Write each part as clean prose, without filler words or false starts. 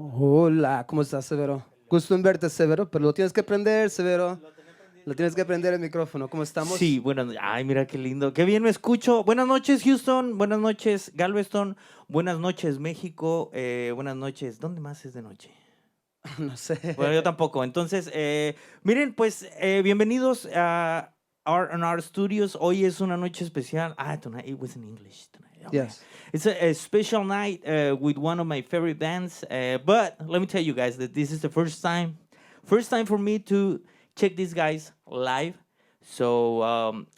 Hola, ¿cómo estás, Severo? Gusto en verte, Severo, pero lo tienes que prender, Severo. Lo tienes que prender el micrófono. ¿Cómo estamos? Sí, bueno, ay, mira qué lindo, qué bien me escucho. Buenas noches, Houston, buenas noches, Galveston, buenas noches, México, buenas noches. ¿Dónde más es de noche? No sé. Bueno, yo tampoco. Entonces, miren, pues, bienvenidos a RRstudios. Hoy es una noche especial. Tonight it was in English tonight. Oh, man. Yes. It's a special night with one of my favorite bands. But let me tell you guys that this is the first time for me to check these guys live. So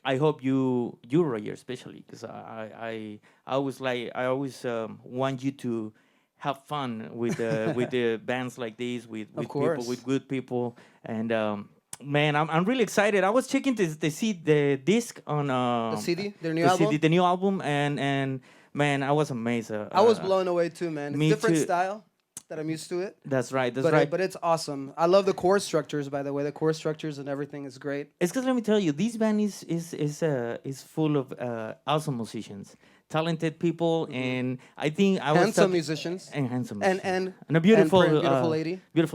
I hope you Roger, especially because I always want you to have fun with with the bands like these, with people, with good people, and man, I'm really excited. I was checking the disc on The CD, their new album. the new album, and man, I was amazed. I was blown away too, man. It's me different too. style that I'm used to it. That's right. But it's awesome. I love the chord structures, by the way. The chord structures and everything is great. It's because let me tell you, this band is full of awesome musicians, talented people, and I think I was Handsome musicians. and handsome And a beautiful beautiful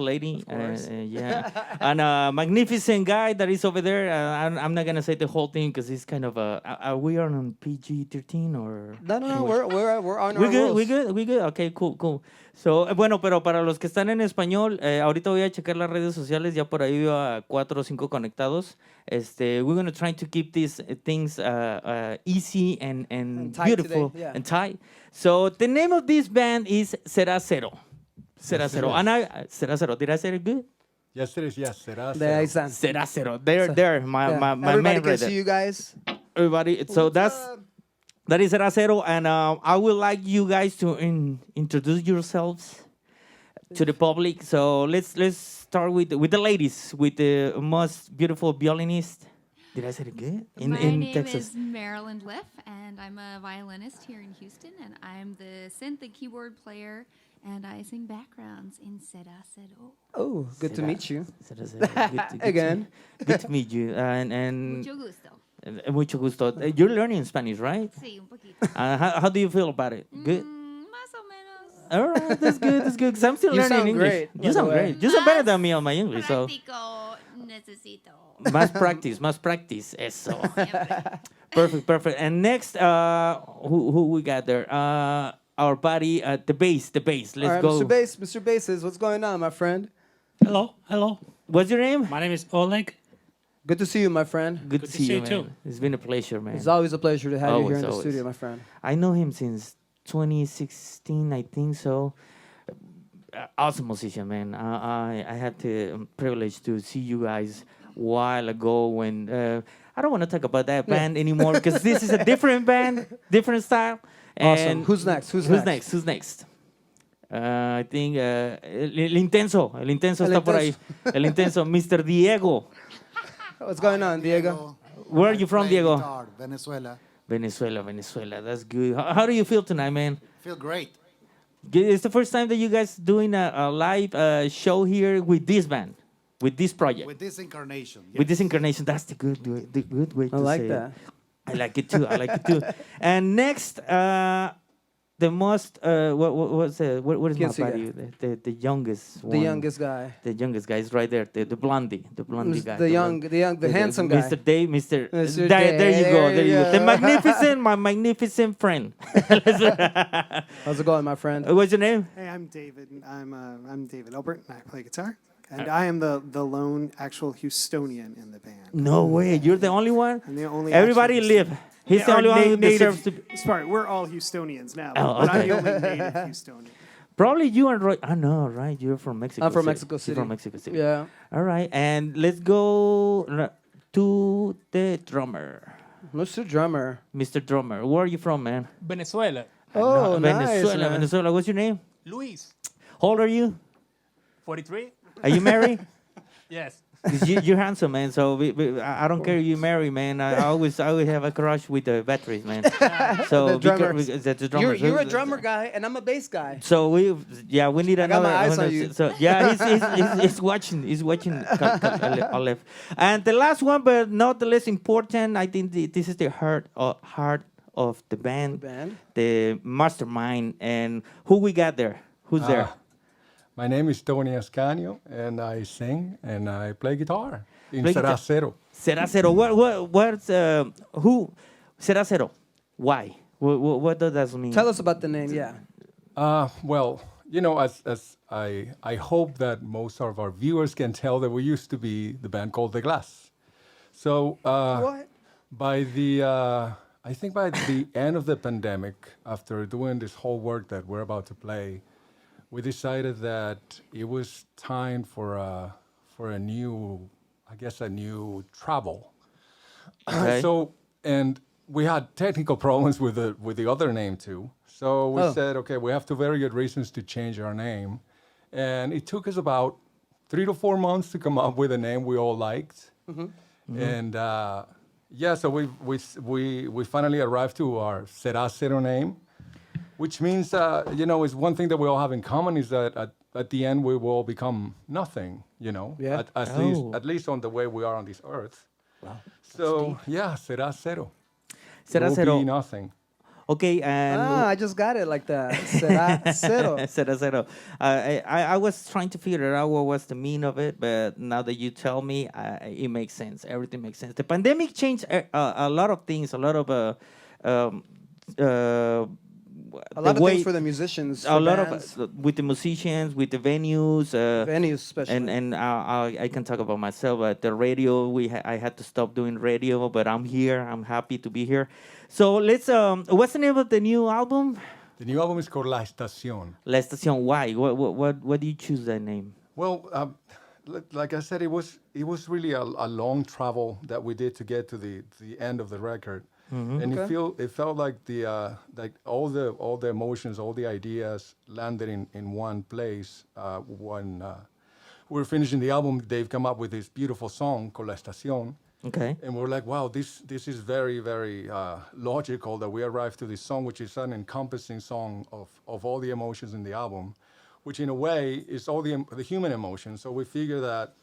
lady. of course. Yeah, and a magnificent guy that is over there. I'm not gonna say the whole thing because it's kind of are we on PG-13 or No. We're on we our good, rules. we good. Okay, cool. So, bueno, pero para los que están en español, ahorita voy a checar las redes sociales, ya por ahí veo a 4 o 5 conectados. We're going to try to keep these things easy and beautiful today, yeah. and tight. So, the name of this band is Sera Cero. Sera Cero. And Sera Cero, did I say it good? Yes, it is. Yes, Sera Cero. There, ahí están. Sera Cero. There, my Everybody man can right see there. you guys. Everybody, so that is Cerasero, and I would like you guys to introduce yourselves to the public. So let's start with the ladies, with the most beautiful violinist. Did I say it good? My name Texas. is Marilyn Liff, and I'm a violinist here in Houston, and I'm the synth and keyboard player, and I sing backgrounds in Cerasero. Oh, good to meet you. Cerasero. Good Again. Good to meet you. And Mucho gusto. mucho gusto. You're learning Spanish, right? Sí, un poquito. How do you feel about it? Good. Más o menos. All right, that's good. That's good. Because I'm still You learning sound English. great, by You the sound way. great. You sound better than me on my English. So Práctico necesito. más practice. Eso. Siempre. Perfect. And next, who we got there? Our buddy, the bass. Let's All right, go. Mr. Bases, what's going on, my friend? Hello. What's your name? My name is Oleg. Good to see you, my friend. Good to see you, man. too. It's been a pleasure, man. It's always a pleasure to have you here in the Always. studio, my friend. I know him since 2016, I think so. Awesome musician, man. I had the privilege to see you guys a while ago when I don't want to talk about that band anymore because this is a different band, different style. Awesome. And Who's next? Who's next? I think el Intenso está por ahí. El Intenso, Mr. Diego. What's going on, Diego? Where are you from, Diego? Guitar, Venezuela. Venezuela. That's good. How do you feel tonight, man? Feel great. It's the first time that you guys doing a live show here with this band, with this project, With this incarnation. with this incarnation. That's the good way to I like say that. it. I like it too. And next, the most what is ¿Quién my sigue? buddy? The youngest one. The youngest guy. The youngest guy is right there. The blondie guy. The handsome guy. Mr. Dave, Mr. Mr. There you go. There you The go. my magnificent friend. How's it going, my friend? What's your name? Hey, I'm David. I'm David Elbert, and I play guitar. And I am the lone actual Houstonian in the band. No way. You're the only one? I'm the only. Everybody actual live. He's the only one who deserves to be. Sorry, we're all Houstonians now, Oh, but I'm okay. the only native Houstonian. Probably you and Roy. I know, right? You're from Mexico I'm from City. Mexico City. You're from Mexico City. Yeah. All right. And let's go to the drummer. Mr. Drummer. Mr. Drummer. Where are you from, man? Venezuela. Oh, nice, man. Venezuela. What's your name? Luis. How old are you? 43? Are you married? Yes. 'Cause you're handsome, man. So I don't care if you marry, man. I always have a crush with the batteries, man. So The drummer. the drummer. You're a drummer guy, and I'm a bass guy. So we need I got another. my eyes on you. So yeah, he's watching. He's watching Aleph. And the last one, but not the less important, I think this is the heart of the band, The band. the mastermind, and who we got there. Who's there? My name is Tony Ascanio, and I sing and I play guitar in Play guitar. Cerasero. Cerasero. Who? Cerasero. Why? What does that mean? Tell us about the name, yeah. Well, you know, as I hope that most of our viewers can tell that we used to be the band called The Glass. So What? by the I think by the end of the pandemic, after doing this whole work that we're about to play, we decided that it was time for a new, I guess, a new travel. Okay. So, and we had technical problems with the other name too. So we Oh. said, okay, we have two very good reasons to change our name, and it took us about 3 to 4 months to come up with a name we all liked. And yeah, so we finally arrived to our Sera Cero name, which means you know, is one thing that we all have in common is that at the end we will become nothing. You know, Yeah. at least on the way we are on this earth. Wow. So yeah, Sera Cero. Will Cerasero. be nothing. Okay, and I just got it like that. Sera Cero. Cerasero. I was trying to figure out what was the meaning of it, but now that you tell me, it makes sense. Everything makes sense. The pandemic changed a lot of things, a lot of A lot of things for the musicians, a for lot bands, of with the musicians, with the venues, venues especially. and I can talk about myself. At the radio, I had to stop doing radio, but I'm here. I'm happy to be here. So let's. What's the name of the new album? The new album is called La Estacion. La Estacion. Why? What do you choose that name? Well, like I said, it was really a long travel that we did to get to the end of the record, and it felt like like all the emotions, all the ideas landed in one place. When we were finishing the album, they've come up with this beautiful song called La Estacion. Okay. And we're like, wow, this is very, very logical that we arrived to this song, which is an encompassing song of all the emotions in the album, which in a way is all the human emotions. So we figure that,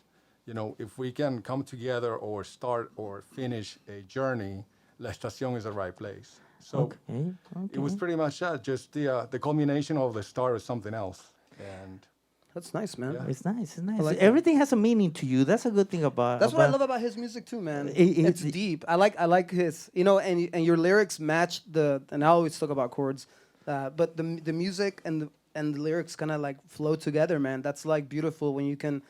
you know, if we can come together or start or finish a journey, La Estacion is the right place. So it was pretty much that, just the culmination of the start of something else. And That's nice, man. Yeah. It's nice. It's nice. like that. Everything has a meaning to you. That's a good thing about. That's what I love about his music too, man. It- It's deep. I like his, you know, and your lyrics match and I always talk about chords, but the music and the lyrics kind of like flow together, man. That's like beautiful when you can,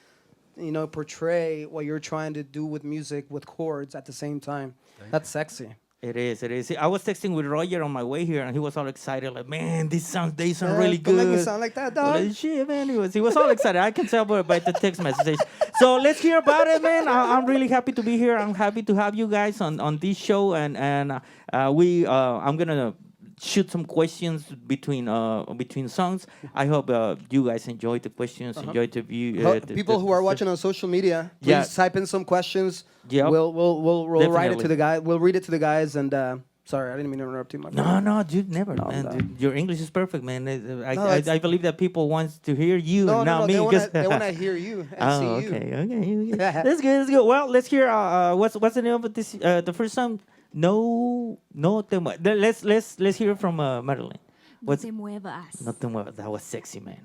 you know, portray what you're trying to do with music with chords at the same time. That's sexy. It is. It is. I was texting with Roger on my way here, and he was all excited, like, "Man, they sound really Don't good." make me sound like that, dog. Like, shit, man. He was all excited. I can tell by the text messages. So let's hear about it, man. I'm really happy to be here. I'm happy to have you guys on this show, and I'm gonna shoot some questions between songs. I hope you guys enjoyed the questions, enjoyed the view. People who are watching on social media, please Yeah. type in some questions. Yep. We'll write it Definitely. to the guy. We'll read it to the guys. And sorry, I didn't mean to interrupt you. My friend. No, dude, never, No, man. no. Dude, your English is perfect, man. No, it's- I believe that people want to hear you, No, and not me. They 'cause- want to hear you and Oh, see you. okay. That's good. That's good. Well, let's hear. What's the name of this? The first song. No te muevas. Let's hear from Madeline. No te muevas. No te muevas. That was sexy, man.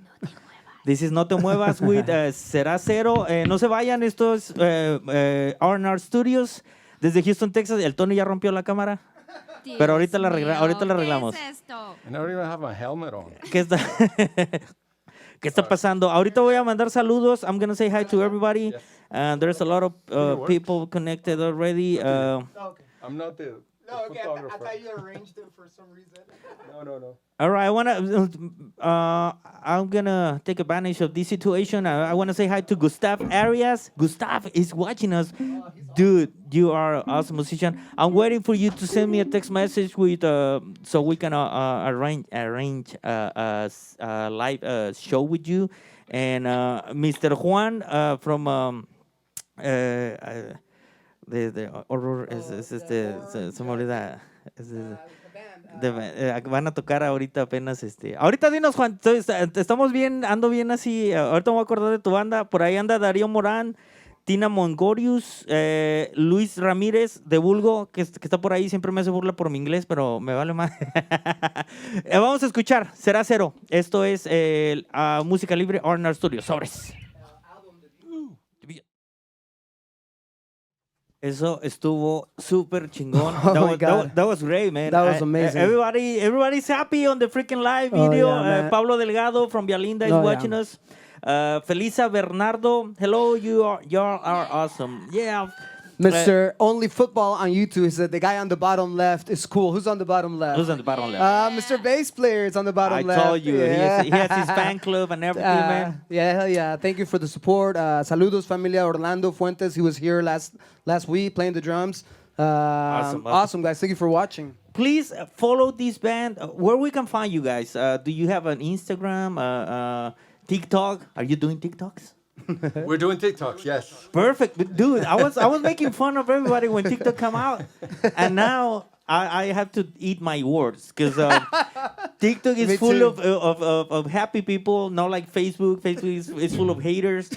This is No te muevas with Cerasero. No se vayan, estos RRstudios desde Houston, Texas. El Tony ya rompió la cámara. Pero ahorita la arreglamos. ¿Qué es esto? I don't even have my helmet on. ¿Qué está, ¿Qué está pasando? Ahorita voy a mandar saludos. I'm going to say hi to everybody. There's a lot of people connected already. Okay. I'm not the photographer. you arranged it for some reason. No. All right, I'm gonna take advantage of this situation. I wanna say hi to Gustav Arias. Gustav is watching us. Dude, you are an awesome musician. I'm waiting for you to send me a text message with so we can arrange a live show with you. And Mr. Juan from the horror se me olvida. Van a tocar ahorita apenas ahorita dinos, Juan, estamos bien, ando bien así. Ahorita me voy a acordar de tu banda. Por ahí anda Darío Morán, Tina Mongorius, Luis Ramírez de Bulgo, que está por ahí, siempre me hace burla por mi inglés, pero me vale más. Vamos a escuchar Sera Cero. Esto es música libre RRstudio. Sobres. Eso estuvo súper chingón. Oh my God. That was great, man. That was amazing. Everybody's happy on the freaking live Oh, video. yeah, man. Pablo Delgado from Vialinda is Oh, yeah. watching us. Felisa Bernardo, hello, you are awesome. Yeah. Mr. Only Football on YouTube said the guy on the bottom left is cool. Who's on the bottom left? Who's on the bottom left? Mr. Bass Player is on the bottom I left. told you, Yeah. he has his fan club and everything, man. Yeah, hell yeah. Thank you for the support. Saludos, familia. Orlando Fuentes, he was here last week playing the drums. Awesome, guys. Thank you for watching. Please follow this band. Where we can find you guys? Do you have an Instagram, TikTok? Are you doing TikToks? We're doing TikToks, yes. Perfect, dude. I was making fun of everybody when TikTok come out, and now I have to eat my words because TikTok Me is full too. of happy people, not like Facebook. Facebook is full of haters.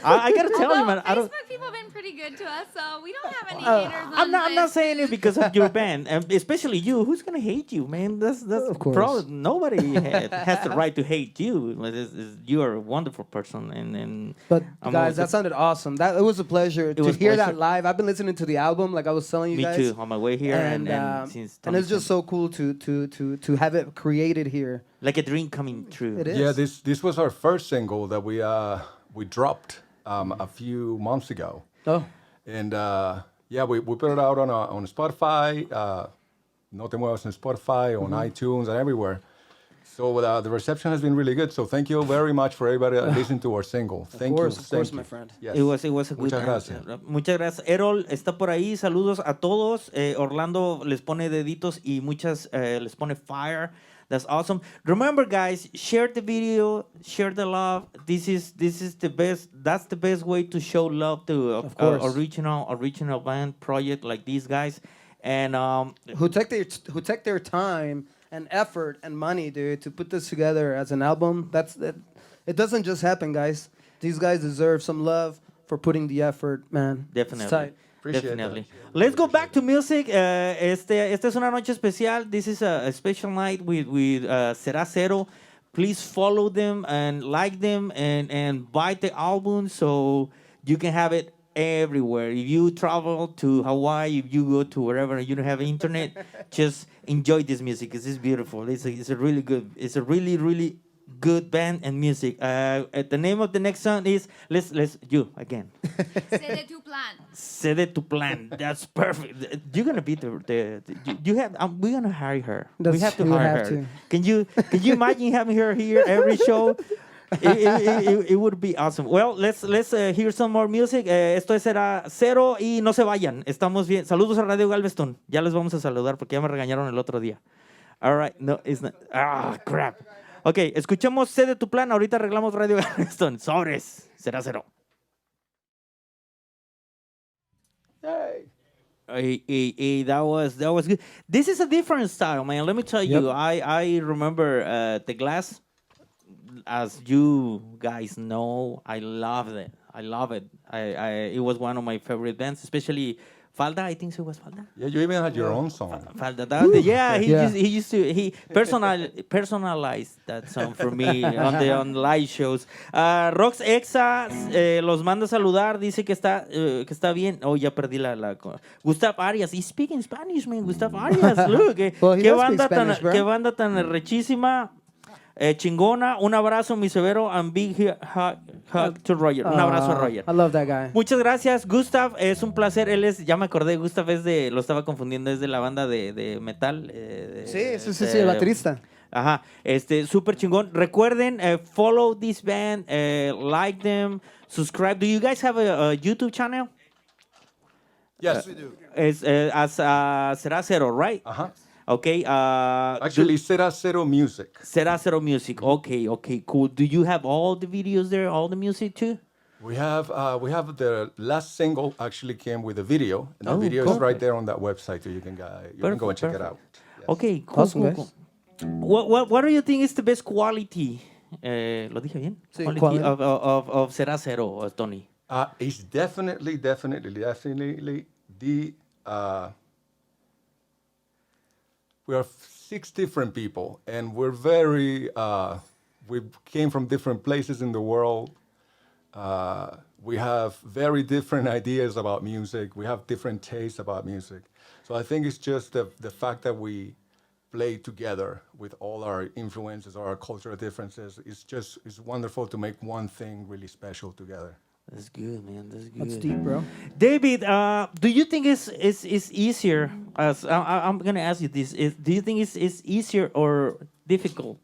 I gotta tell you, man. I don't. Facebook people have been pretty good to us, so we don't have any haters. I'm not saying it because of your band, and especially you. Who's gonna hate you, man? That's Of course. problem. Nobody has the right to hate you. You are a wonderful person, and But I'm guys, also- that sounded awesome. It was a pleasure to was hear pleasure. that live. I've been listening to the album, like I was telling you me guys. too. On my way here, and since and it's just so cool to have it created here. like a dream coming true. It is. Yeah, this was our first single that we dropped a few months ago. Oh, And yeah, we put it out on Spotify, No Te Muevas on Spotify, on iTunes, and everywhere. So the reception has been really good. So thank you very much for everybody that listened to our single. Thank course, you. of thank course, you. my friend. Yes. It was a good Muchas gracias. Muchas gracias. Errol está por ahí. Saludos a todos. Orlando les pone deditos y muchas les pone fire. That's awesome. Remember, guys, share the video, share the love. This is the best. That's the best way to show love to Of course. original band project like these guys. And who take their time and effort and money, dude, to put this together as an album. It doesn't just happen, guys. These guys deserve some love for putting the effort, man. Definitely. It's tight. Appreciate Definitely. that. Let's go back to music. Esta es una noche especial. This is a special night with Sera Cero. Please follow them and like them and buy the album so you can have it everywhere. If you travel to Hawaii, if you go to wherever and you don't have internet, just enjoy this music. It's beautiful. It's a really good. It's a really really good band and music. The name of the next song is let's you again. Cede tu plan. Cede tu plan. That's perfect. You're gonna be the you have. We're gonna hire her. We That's- have to we hire have her. to. Can you imagine having her here every show? It would be awesome. Well, let's hear some more music. Esto es Sera Cero y no se vayan. Estamos bien. Saludos a Radio Galveston. Ya les vamos a saludar porque ya me regañaron el otro día. All right. No, it's not. Ah, crap. Ok, escuchemos Cede tu plan. Ahorita arreglamos Radio Galveston. Sobres. Sera Cero. Hey. That was good. This is a different style, man. Let me tell you. I remember the Glass. As you guys know, I loved it. I love it. It was one of my favorite bands, especially Falda. I think so. It was Falda. Yeah, you even had your own song. Falda. He Yeah. used to personalized that song for me on the live shows. Rox Exa los manda a saludar. Dice que está bien. Oh, ya perdí la Gustav Arias. He's speaking Spanish, man. Gustav Arias. Look, Well, he qué does speak banda Spanish, bro. qué banda tan rechísima. Chingona, un abrazo, mi Severo, and big hug to Roger. Un abrazo a Roger. I love that guy. Muchas gracias, Gustav. Es un placer. Ya me acordé, Gustav lo estaba confundiendo, es de la banda de metal. Sí, el baterista. Ajá, súper chingón. Recuerden, follow this band, like them, subscribe. Do you guys have a YouTube channel? Yes, we do. It's as Cerasero, right? Uh-huh. Okay. Actually, Cerasero Music. Cerasero Music. Okay, cool. Do you have all the videos there, all the music too? We have the last single actually came with a video, and the Oh, video cool. is right there on that website, so you can go and check it out. Yes. Okay, cool, Awesome, cool, guys. cool. What do you think is the best quality? ¿Lo dije bien? Sí, Quality quality. of Cerasero, Tony. It's definitely the. We are 6 different people, and we're very. We came from different places in the world. We have very different ideas about music. We have different tastes about music. So I think it's just the fact that we play together with all our influences or our cultural differences. It's wonderful to make one thing really special together. That's good, man. That's good. That's deep, bro. David, do you think it's easier? As I'm gonna ask you this: do you think it's easier or difficult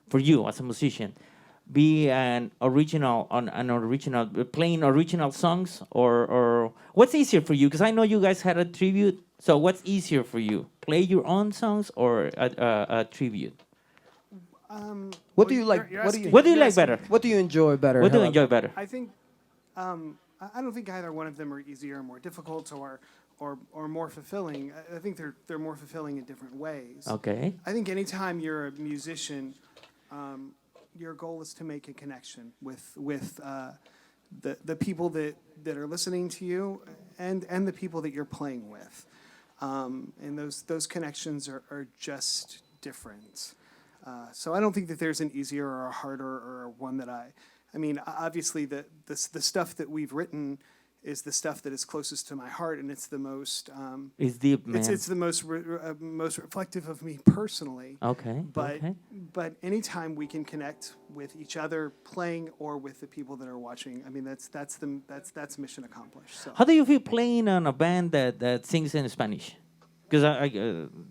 for you as a musician, be an original playing original songs, or what's easier for you? Because I know you guys had a tribute. So what's easier for you, play your own songs or a tribute? What do you like? What do you like better? What do you enjoy better? What do you How about enjoy better? I think I don't think either one of them are easier or more difficult or more fulfilling. I think they're more fulfilling in different ways. Okay. I think anytime you're a musician, your goal is to make a connection with the people that are listening to you and the people that you're playing with, and those connections are just different. So I don't think that there's an easier or a harder or one that I mean, obviously the stuff that we've written is the stuff that is closest to my heart, and it's the most. It's deep, man. It's the most most reflective of me personally. Okay. But anytime we can connect with each other playing or with the people that are watching, I mean that's mission accomplished. So. How do you feel playing on a band that sings in Spanish? Because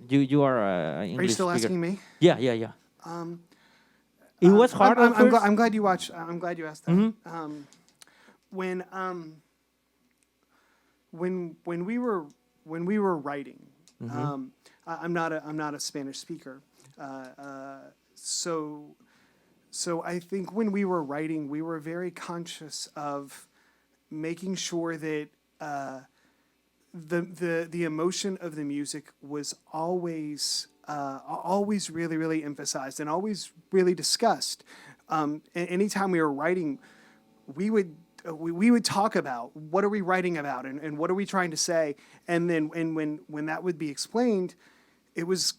you are English. Are you still speaker. asking me? Yeah. It was hard. I'm glad you watched. I'm glad you asked that. Mm-hmm. When we were writing, Mm-hmm. I'm not a Spanish speaker, so I think when we were writing, we were very conscious of making sure that the emotion of the music was always really emphasized and always really discussed. Anytime we were writing, we would talk about what are we writing about and what are we trying to say, and then when that would be explained, it was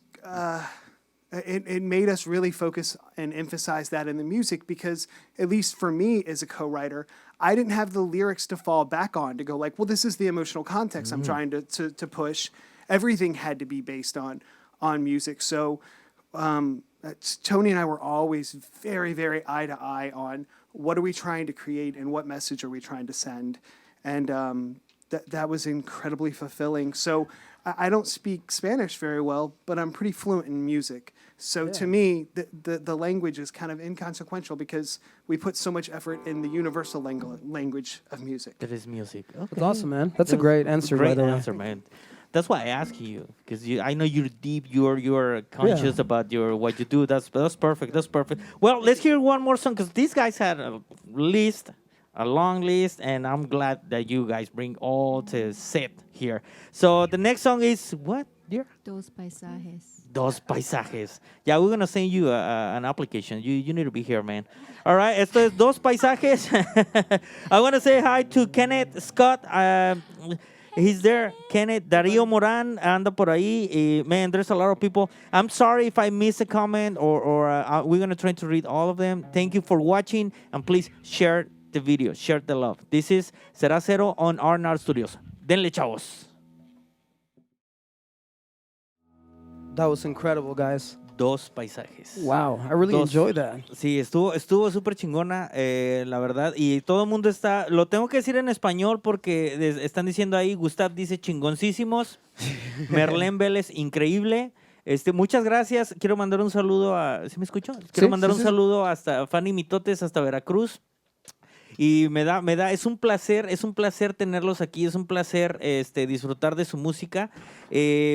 it made us really focus and emphasize that in the music, because at least for me as a co-writer, I didn't have the lyrics to fall back on to go like, well, this is the emotional context I'm trying to push. Everything had to be based on music. So Tony and I were always very, very eye to eye on what are we trying to create and what message are we trying to send. And that was incredibly fulfilling. So I don't speak Spanish very well, but I'm pretty fluent in music. So to me, the language is kind of inconsequential because we put so much effort in the universal language of music. That is music. Okay. That's awesome, man. That's a great answer, by Great the way. answer, man. That's why I ask you, because I know you're deep. You're conscious about what you do. That's perfect. That's perfect. Well, let's hear one more song, because these guys had a long list, and I'm glad that you guys bring all the set here. So the next song is what, dear? Dos paisajes. Dos paisajes. Yeah, we're gonna send you an application. You need to be here, man. All right, esto es Dos Paisajes. I want to say hi to Kenneth Scott. He's there. Kenneth, Darío Moran anda por ahí. Man, there's a lot of people. I'm sorry if I miss a comment, or we're gonna try to read all of them. Thank you for watching, and please share the video, share the love. This is Sera Cero on RRstudio. Denle, chavos. That was incredible, guys. Dos paisajes. Wow, I really enjoyed that. Sí, estuvo súper chingona, la verdad. Y todo el mundo lo tengo que decir en español porque están diciendo ahí, Gustav dice chingoncísimos, Merlén Vélez, increíble. Muchas gracias. Quiero mandar un saludo ¿sí me escucho? Quiero mandar un saludo hasta Fanny Mitotes, hasta Veracruz. Y es un placer tenerlos aquí, es un placer disfrutar de su música.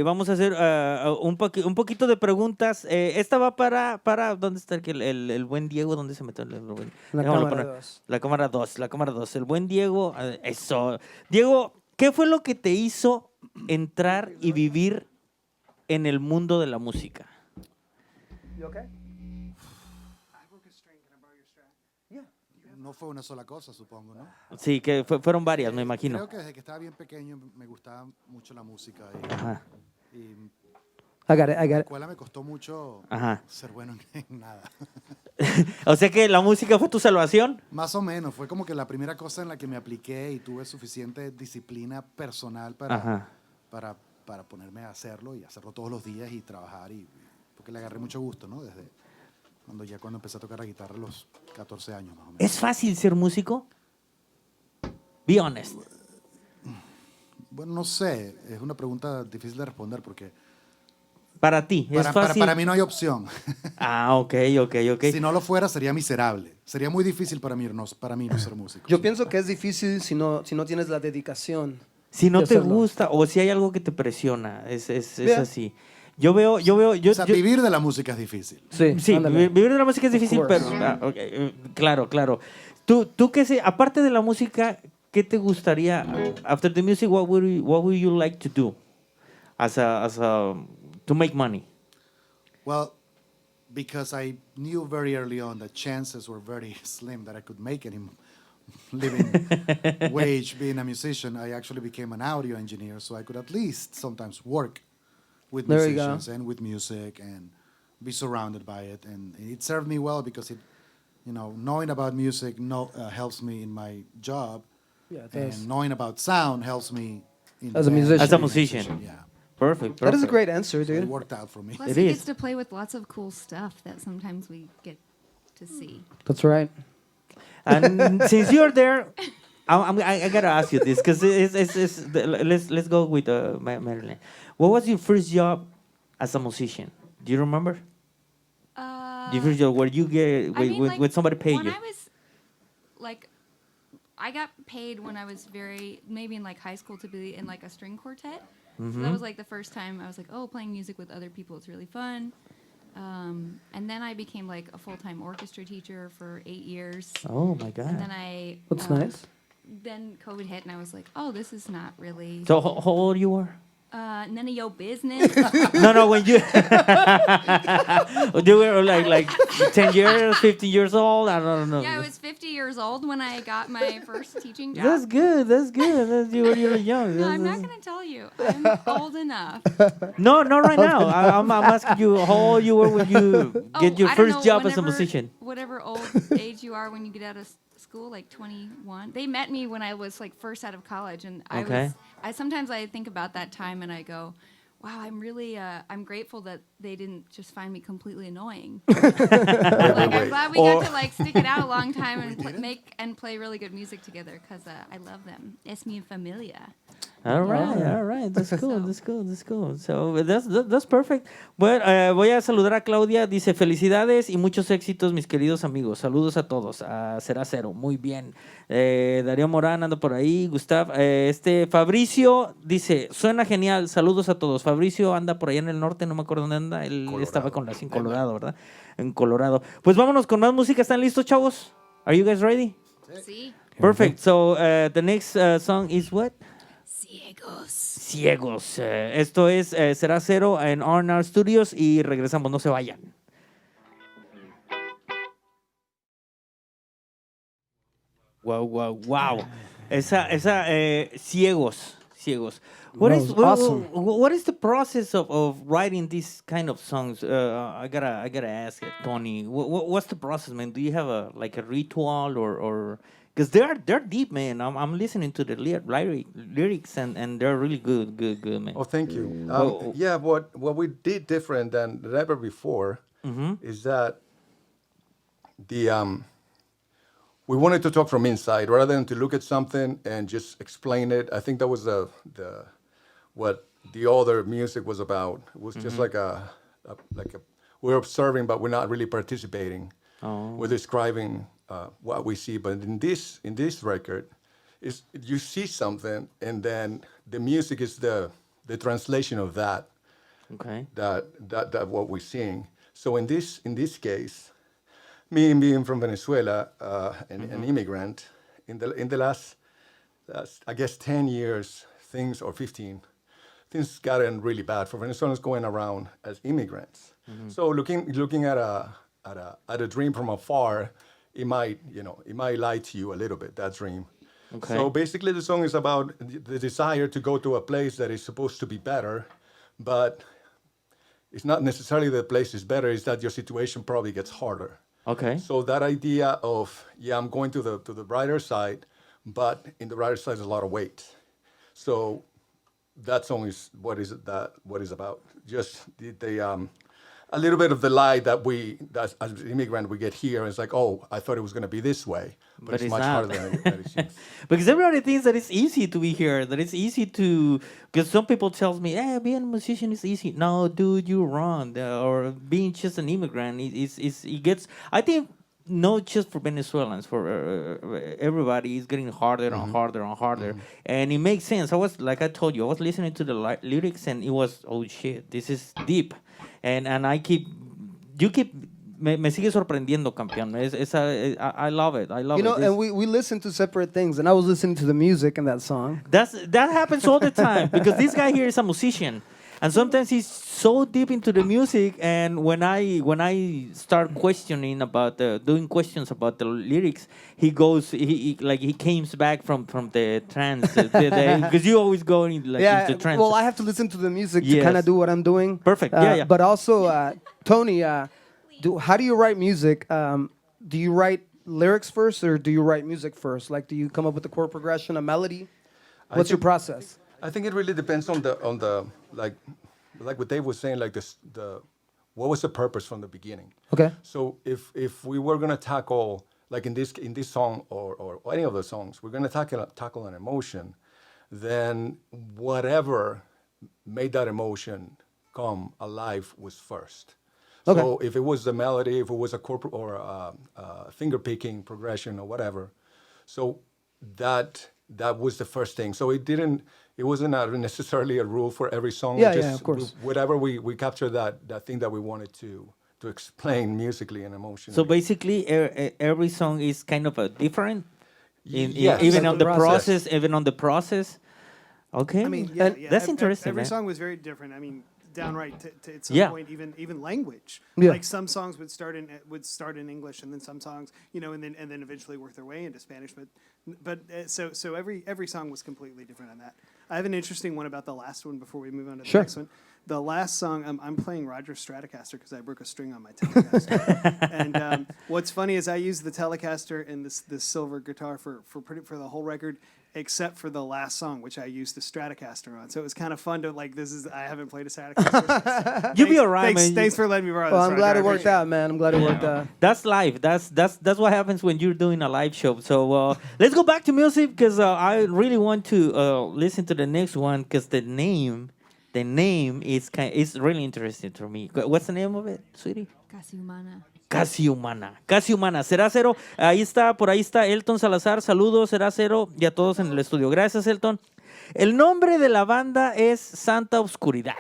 Vamos a hacer un poquito de preguntas. Esta va para ¿dónde está el buen Diego? ¿Dónde se metió? La cámara 2. La cámara 2. El buen Diego, eso. Diego, ¿qué fue lo que te hizo entrar y vivir en el mundo de la música? You okay? I broke a string. Can I borrow your strap? Yeah. no fue una sola cosa, supongo, ¿no? Sí, que fueron varias, me imagino. Creo que desde que estaba bien pequeño me gustaba mucho la música Ajá. y I got it. I en la got it. escuela me costó mucho Ajá. ser bueno en nada. O sea que la música fue tu salvación. Más o menos, fue como que la primera cosa en la que me apliqué y tuve suficiente disciplina personal Ajá. para ponerme a hacerlo y hacerlo todos los días y trabajar porque le agarré mucho gusto, ¿no? Desde cuando empecé a tocar la guitarra a los 14 años más o menos. ¿Es fácil ser músico? Be honest. Bueno, no sé, es una pregunta difícil de responder porque Para ti, ¿es fácil? para mí no hay opción. Ah, ok. Si no lo fuera, sería miserable. Sería muy difícil para mí no ser músico. Yo pienso que es difícil si no tienes la dedicación. Si no de te hacerlo. gusta o si hay algo que te presiona, es Yeah. así. Yo veo, O sea, vivir de la música es difícil. Sí, sí, ándale. vivir de la música es difícil, course. pero claro. Tú qué sé, aparte de la música, ¿qué te gustaría? After the music, what would you like to do as a to make money? Well, because I knew very early on that chances were very slim that I could make any living wage being a musician, I actually became an audio engineer so I could at least sometimes work with There you musicians and with music and be surrounded by it. And it served me well because knowing about music helps me in my job. Yeah, it does. And knowing about sound helps me in As a the band, musician. As a being musician. Yeah. Perfect. That is a great answer, So it dude. worked out for me. Plus, It he is. gets to play with lots of cool stuff that sometimes we get to see. That's right. And since you're there, I gotta ask you this because let's go with Marilyn. What was your first job as a musician? Do you remember? Your first job where you get when somebody paid when you? I was like, I got paid when I was maybe in like high school to be in like a string quartet. So that was like the first time I was like, oh, playing music with other people is really fun. And then I became like a full-time orchestra teacher for 8 years. Oh my And then God! That's nice. Then COVID hit, and I was like, oh, this is not really So how old you were? none of your business. No, when you you were like 10 years, 15 years old. I don't know. Yeah, I was 50 years old when I got my first teaching job. That's good. You were young. No, I'm not going to tell you. I'm old enough. No, not right now. I'm asking you how old you were when you get your I don't first know, job as a whenever- musician. Whatever old age you are when you get out of school, like 21. They met me when I was like first out of college, and Okay. I sometimes I think about that time and I go, wow, I'm really I'm grateful that they didn't just find me completely annoying. I'm glad we got to like stick it out a long time and make and play really good music together because I love them. Es mi familia. All right. That's cool. So that's perfect. Bueno, voy a saludar a Claudia. Dice, felicidades y muchos éxitos, mis queridos amigos. Saludos a todos. A Cerasero. Muy bien. Darío Morán anda por ahí. Gustav. Fabricio dice, suena genial. Saludos a todos. Fabricio anda por allá en el norte. No me acuerdo dónde anda. Él estaba en Colorado, ¿verdad? En Colorado. Pues vámonos con más música. ¿Están listos, chavos? Are you guys ready? Sí. Perfect. So the next song is what? Ciegos. Ciegos. Esto es Sera Cero en RRstudios y regresamos, no se vayan. Wow. Esa Ciegos. What That is was awesome. what is the process of writing these kind of songs? I gotta ask Tony. What's the process, man? Do you have a ritual or because they're deep, man. I'm listening to the lyrics and they're really good, man. Oh, thank you. Oh. Yeah, what we did different than ever before is that we wanted to talk from inside rather than to look at something and just explain it. I think that was what the other music was about. It was just like a we're observing, but we're not really participating. We're describing what we see. But in this record, is you see something, and then the music is the translation of that. Okay. That what we're seeing. So in this case, me being from Venezuela, an immigrant, in the last I guess 10 years, or 15, things gotten really bad for Venezuelans going around as immigrants. So looking at a dream from afar, it might, it might lie to you a little bit, that dream. Okay. So basically, the song is about the desire to go to a place that is supposed to be better, but it's not necessarily the place is better. It's that your situation probably gets harder. Okay. So that idea of I'm going to the brighter side, but in the brighter side is a lot of weight. So that song is what is about. Just the a little bit of the lie that as an immigrant we get here. It's like, oh, I thought it was going to be this way, but it's much not. harder than it seems. Because everybody thinks that it's easy to be here, that it's easy to. Because some people tells me, "Hey, being a musician is easy." No, dude, you're wrong. Or being just an immigrant, it gets. I think not just for Venezuelans, for everybody, it's getting harder and harder and harder, and it makes sense. Like I told you, I was listening to the lyrics, and it was, oh shit, this is deep, and you keep. Me sigue sorprendiendo, campeón. I love it. I love You know, it. and we listen to separate things, and I was listening to the music in that song. That happens all the time because this guy here is a musician, and sometimes he's so deep into the music. And when I start questioning about doing questions about the lyrics, he goes he comes back from the trance because you always go into trance. Well, I have to listen to the music to Yes. kind of do what I'm doing. Perfect. Yeah. But also, Tony, how do you write music? Do you write lyrics first, or do you write music first? Like, do you come up with a chord progression, a melody? What's your process? I think it really depends on the like what Dave was saying, like what was the purpose from the beginning. Okay. So if we were gonna tackle, like in this song or any of the songs, we're gonna tackle an emotion, then whatever made that emotion come alive was first. Okay. So if it was the melody, if it was a chord or a finger picking progression or whatever, so that was the first thing. So it wasn't necessarily a rule for every song. Yeah, Just yeah, of course. Whatever we captured that thing that we wanted to explain musically and emotionally. So basically, every song is kind of a different, Yes. even Like on the the process. process, even on the process. Okay, I mean, that's interesting, Every man. song was very different. I mean, downright to at some Yeah. point, even language. Yeah. Like some songs would start in English, and then some songs, and then eventually work their way into Spanish. But so every song was completely different on that. I have an interesting one about the last one before we move on to the Sure. next one. The last song, I'm playing Roger Stratocaster because I broke a string on my Telecaster. And what's funny is I use the Telecaster and this silver guitar for the whole record, except for the last song, which I used the Stratocaster on. So it was kind of fun to I haven't played a Stratocaster. You'll be all right, man. Thanks for letting me borrow Well, this. I'm glad Roger. it worked out, man. I'm glad it worked out. That's live. That's what happens when you're doing a live show. So let's go back to music because I really want to listen to the next one because the name is really interesting to me. What's the name of it, sweetie? Casi humana. Casi humana. Casi humana. Cerasero. Por ahí está Elton Salazar. Saludos, Cerasero, y a todos en el estudio. Gracias, Elton. El nombre de la banda es Santa Obscuridad.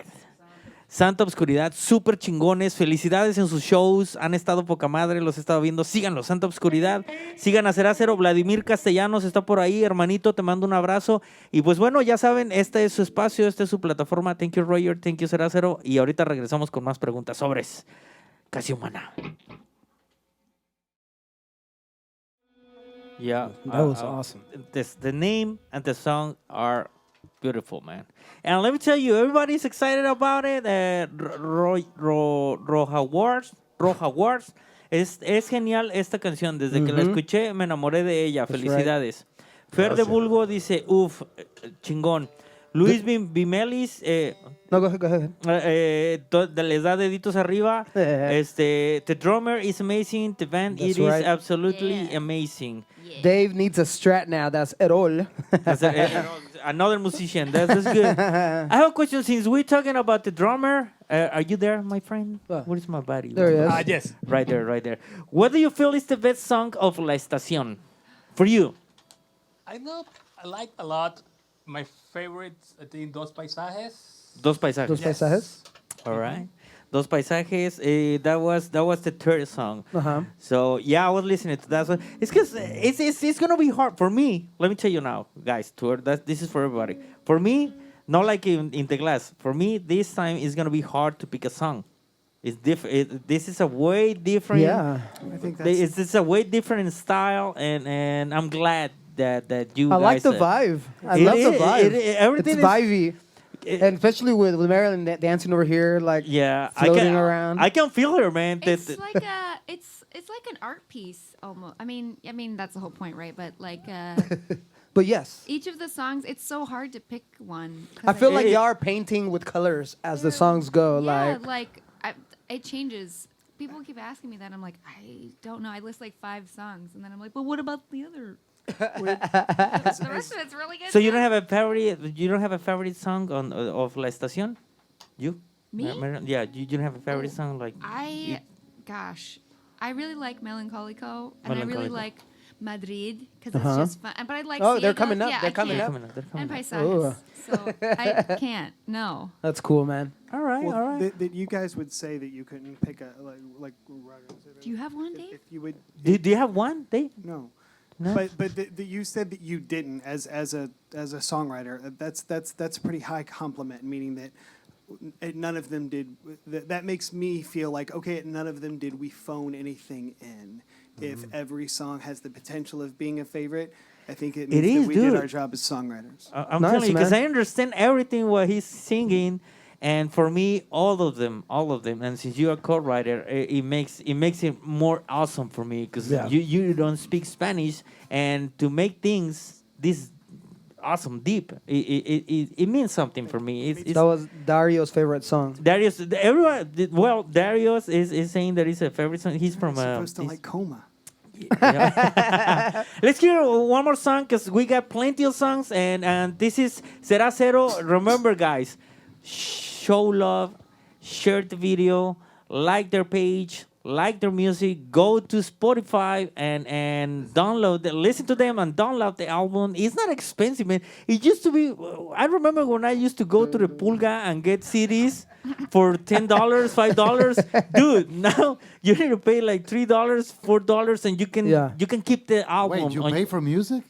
Santa Obscuridad, súper chingones. Felicidades en sus shows. Han estado poca madre, los he estado viendo. Síganlos, Santa Obscuridad. Sigan a Cerasero. Vladimir Castellanos está por ahí. Hermanito, te mando un abrazo. Y pues bueno, ya saben, este es su espacio, esta es su plataforma. Thank you, Roger. Thank you, Cerasero. Y ahorita regresamos con más preguntas sobres Casi humana. Yeah, That was awesome. The name and the song are beautiful, man. And let me tell you, everybody's excited about it. Roja Wars. Es genial esta canción. Desde que la escuché, me enamoré de ella. That's Felicidades. Fer de Bulgo dice, chingón. Luis Bimelis, No, go ahead. les da deditos arriba. The drummer is amazing. The band, That's it is right. absolutely Yeah. amazing. Dave needs a strat now. That's Erol. Another musician. That's good. I have a question. Since we're talking about the drummer, are you there, my friend? What? Where is my buddy? There he is. Yes. Right there. What do you feel is the best song of La Estacion for you? I like a lot. My favorite, I think, Dos Paisajes. Dos paisajes. Those paisajes. All right. Dos paisajes. That was the third song. Uh-huh. So yeah, I was listening to that one. It's because it's gonna be hard for me. Let me tell you now, guys. This is for everybody. For me, not like in the glass. For me, this time it's gonna be hard to pick a song. It's different. This is a way different. Yeah. I think that's It's a way different style, and I'm glad that you I guys. like the vibe. I It love the is- vibe. everything it's is- vibey. And especially with Marilyn dancing over here, like Yeah, floating around. I can feel her, man. It's like a it's like an art piece almost. I mean that's the whole point, right? But like But yes, each of the songs, it's so hard to pick one. 'cause I feel like it- you are painting with colors as the songs go. Like it changes. People keep asking me that. I'm like, I don't know. I list like 5 songs, and then I'm like, but what about the other? The rest of it's really good. So you too. don't have a favorite? You don't have a favorite song on of La Estación? You? Me? Yeah, you don't have a favorite song like. Gosh, I really like Melancolico, and I really Melancolico. like Madrid because Uh-huh. it's just fun. But I like. Oh, they're Ciegos. coming up. Yeah, They're I coming can't. up. They're coming And up. Ooh. Paisajes. So I can't. No. that's cool, man. All right, well, all right. that you guys would say that you couldn't pick a like. Do you have one, if, Dave? if you would Do you have one? They no. No? But you said that you didn't as a songwriter. That's a pretty high compliment, meaning that none of them did. That makes me feel like okay, none of them did we phone anything in. If every song has the potential of being a favorite, I think it means is, that we did dude. our job as songwriters. I'm Nice, telling you because man. I understand everything what he's singing, and for me, all of them. And since you're a co-writer, it makes it more awesome for me because Yeah. you don't speak Spanish, and to make things this awesome deep, it means something for me. It's That was Dario's favorite song. Darius. Everyone, well, Darius is saying that it's a favorite song. He's from. Supposed to he's- like coma. Yeah. Let's hear one more song because we got plenty of songs, and this is Sera Cero. Remember, guys, show love, share the video, like their page, like their music. Go to Spotify and download, listen to them and download the album. It's not expensive, man. It used to be. I remember when I used to go to the Pulga and get CDs for $10, $5, dude. Now you need to pay like $3, $4, and you can keep the album. Wait, you on- pay for music?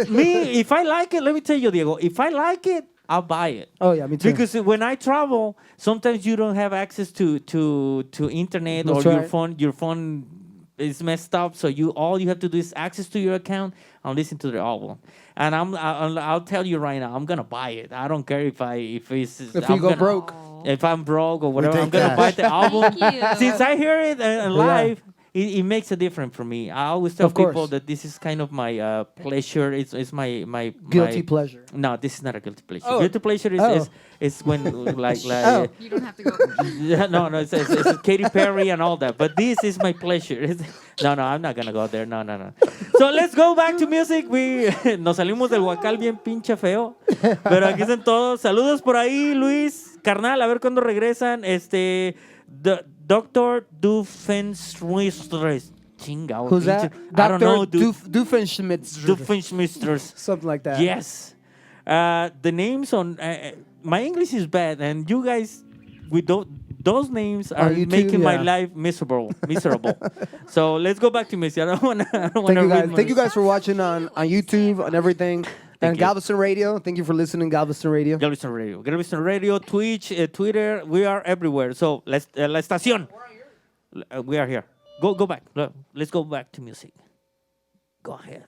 me, if I like it, let me tell you, Diego. If I like it, I'll buy it. Oh yeah, me too. Because when I travel, sometimes you don't have access to internet That's or your right. phone. Your phone is messed up, so all you have to do is access to your account and listen to the album. And I'll tell you right now, I'm gonna buy it. I don't care if If you go broke. if I'm broke or whatever. take I'm gonna cash. buy the album. Thank you. Since I hear it live. It makes a difference for me. I always tell Of course. people that this is kind of my pleasure. It's my Guilty pleasure. No, this is not a guilty pleasure. Oh. Guilty pleasure is when like Oh. You don't have to go. yeah, no, it's Katy Perry and all that. But this is my pleasure. No, I'm not gonna go there. No. So let's go back to music. Nos salimos del huacal bien pinche feo. Pero aquí están todos. Saludos por ahí, Luis, carnal. A ver cuándo regresan. Doctor Doofenshmirtz. Chingao. Who's that? I don't know. Doofenshmirtz. Doofenshmirtz. Something like that. Yes. The names on my English is bad, and you guys with those names are you too? making my Yeah. life miserable. So let's go back to music. I don't want to. Thank you guys. Thank you guys for watching on YouTube and everything. And you. Galveston Radio. Thank you for listening, Galveston Radio. Galveston Radio, Twitch, Twitter. We are everywhere. So La Estacion. We are here. Go back. Let's go back to music. Go ahead.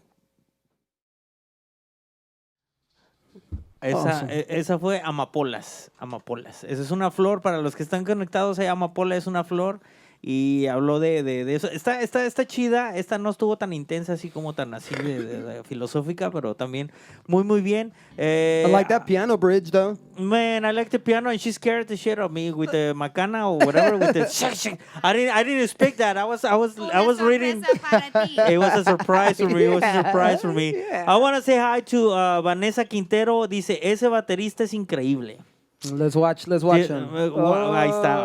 Esa fue Amapolas. Esa es una flor. Para los que están conectados, Amapola es una flor. Y habló de eso. Está chida. Esta no estuvo tan intensa así como tan así de filosófica, pero también muy bien. I like that piano bridge, though. Man, I like the piano, and she scared the shit out of me with the macana or whatever. With the I didn't expect that. I was reading. It was a surprise for me. It was a surprise for me. Yeah. I want to say hi to Vanessa Quintero. Dice, ese baterista es increíble. Let's watch him. Ahí está.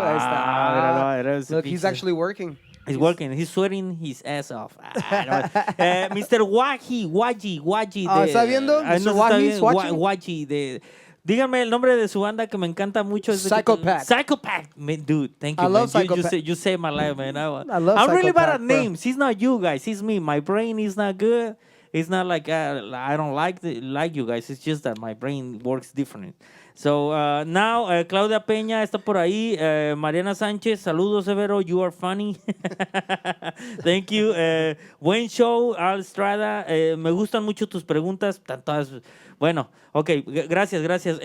Míralo, ese Look, he's pinche- actually working. He's working. He's sweating his ass off. Mr. Waji. ¿Está viendo? No Mr. se está Waji, viendo. Waji. Waji. Díganme el nombre de su banda que me encanta mucho. Psychopath. Psychopath. Man, dude, thank you, I love man. Psychopath. You saved my life, man. I love I'm really bad Psychopath, at bro. names. He's not you guys. He's me. My brain is not good. It's not like I don't like you guys. It's just that my brain works different. So now Claudia Peña está por ahí. Mariana Sánchez, saludos, Severo. You are funny. Thank you. Buen show, Al Estrada. Me gustan mucho tus preguntas. Están todas. Bueno, ok, gracias, gracias.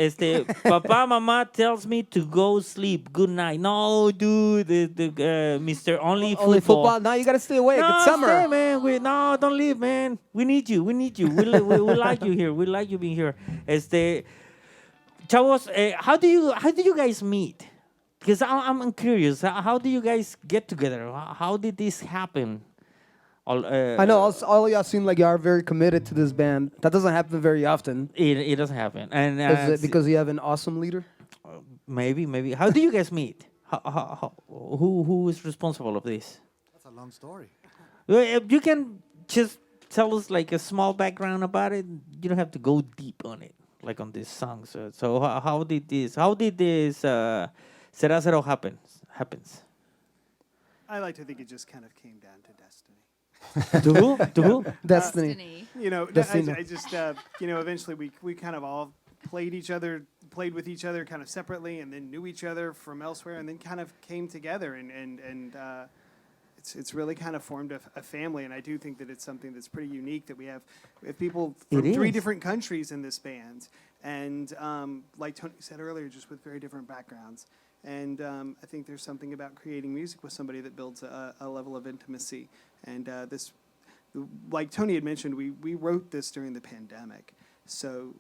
Papá, mamá tells me to go sleep. Good night. No, dude, Mr. Only Only Football. football. Now you gotta stay awake. No, It's summer. stay, man. No, don't leave, man. We need you. We need you. We like you here. We like you being here. Chavos, how do you guys meet? Because I'm curious. How do you guys get together? How did this happen? I know all y'all seem like you are very committed to this band. That doesn't happen very often. It doesn't happen. And Is it because you have an awesome leader? maybe. How do you guys meet? Who is responsible of this? That's a long story. You can just tell us like a small background about it. You don't have to go deep on it, like on this song. So how did this Sera Cero happens? I like to think it just kind of came down to destiny. To who? To who? Destiny. You know, Destiny. I just, eventually we kind of all played with each other kind of separately, and then knew each other from elsewhere, and then kind of came together, and it's really kind of formed a family. And I do think that it's something that's pretty unique that we have people from It 3 is. different countries in this band, and like Tony said earlier, just with very different backgrounds. And I think there's something about creating music with somebody that builds a level of intimacy. And this, like Tony had mentioned, we wrote this during the pandemic. So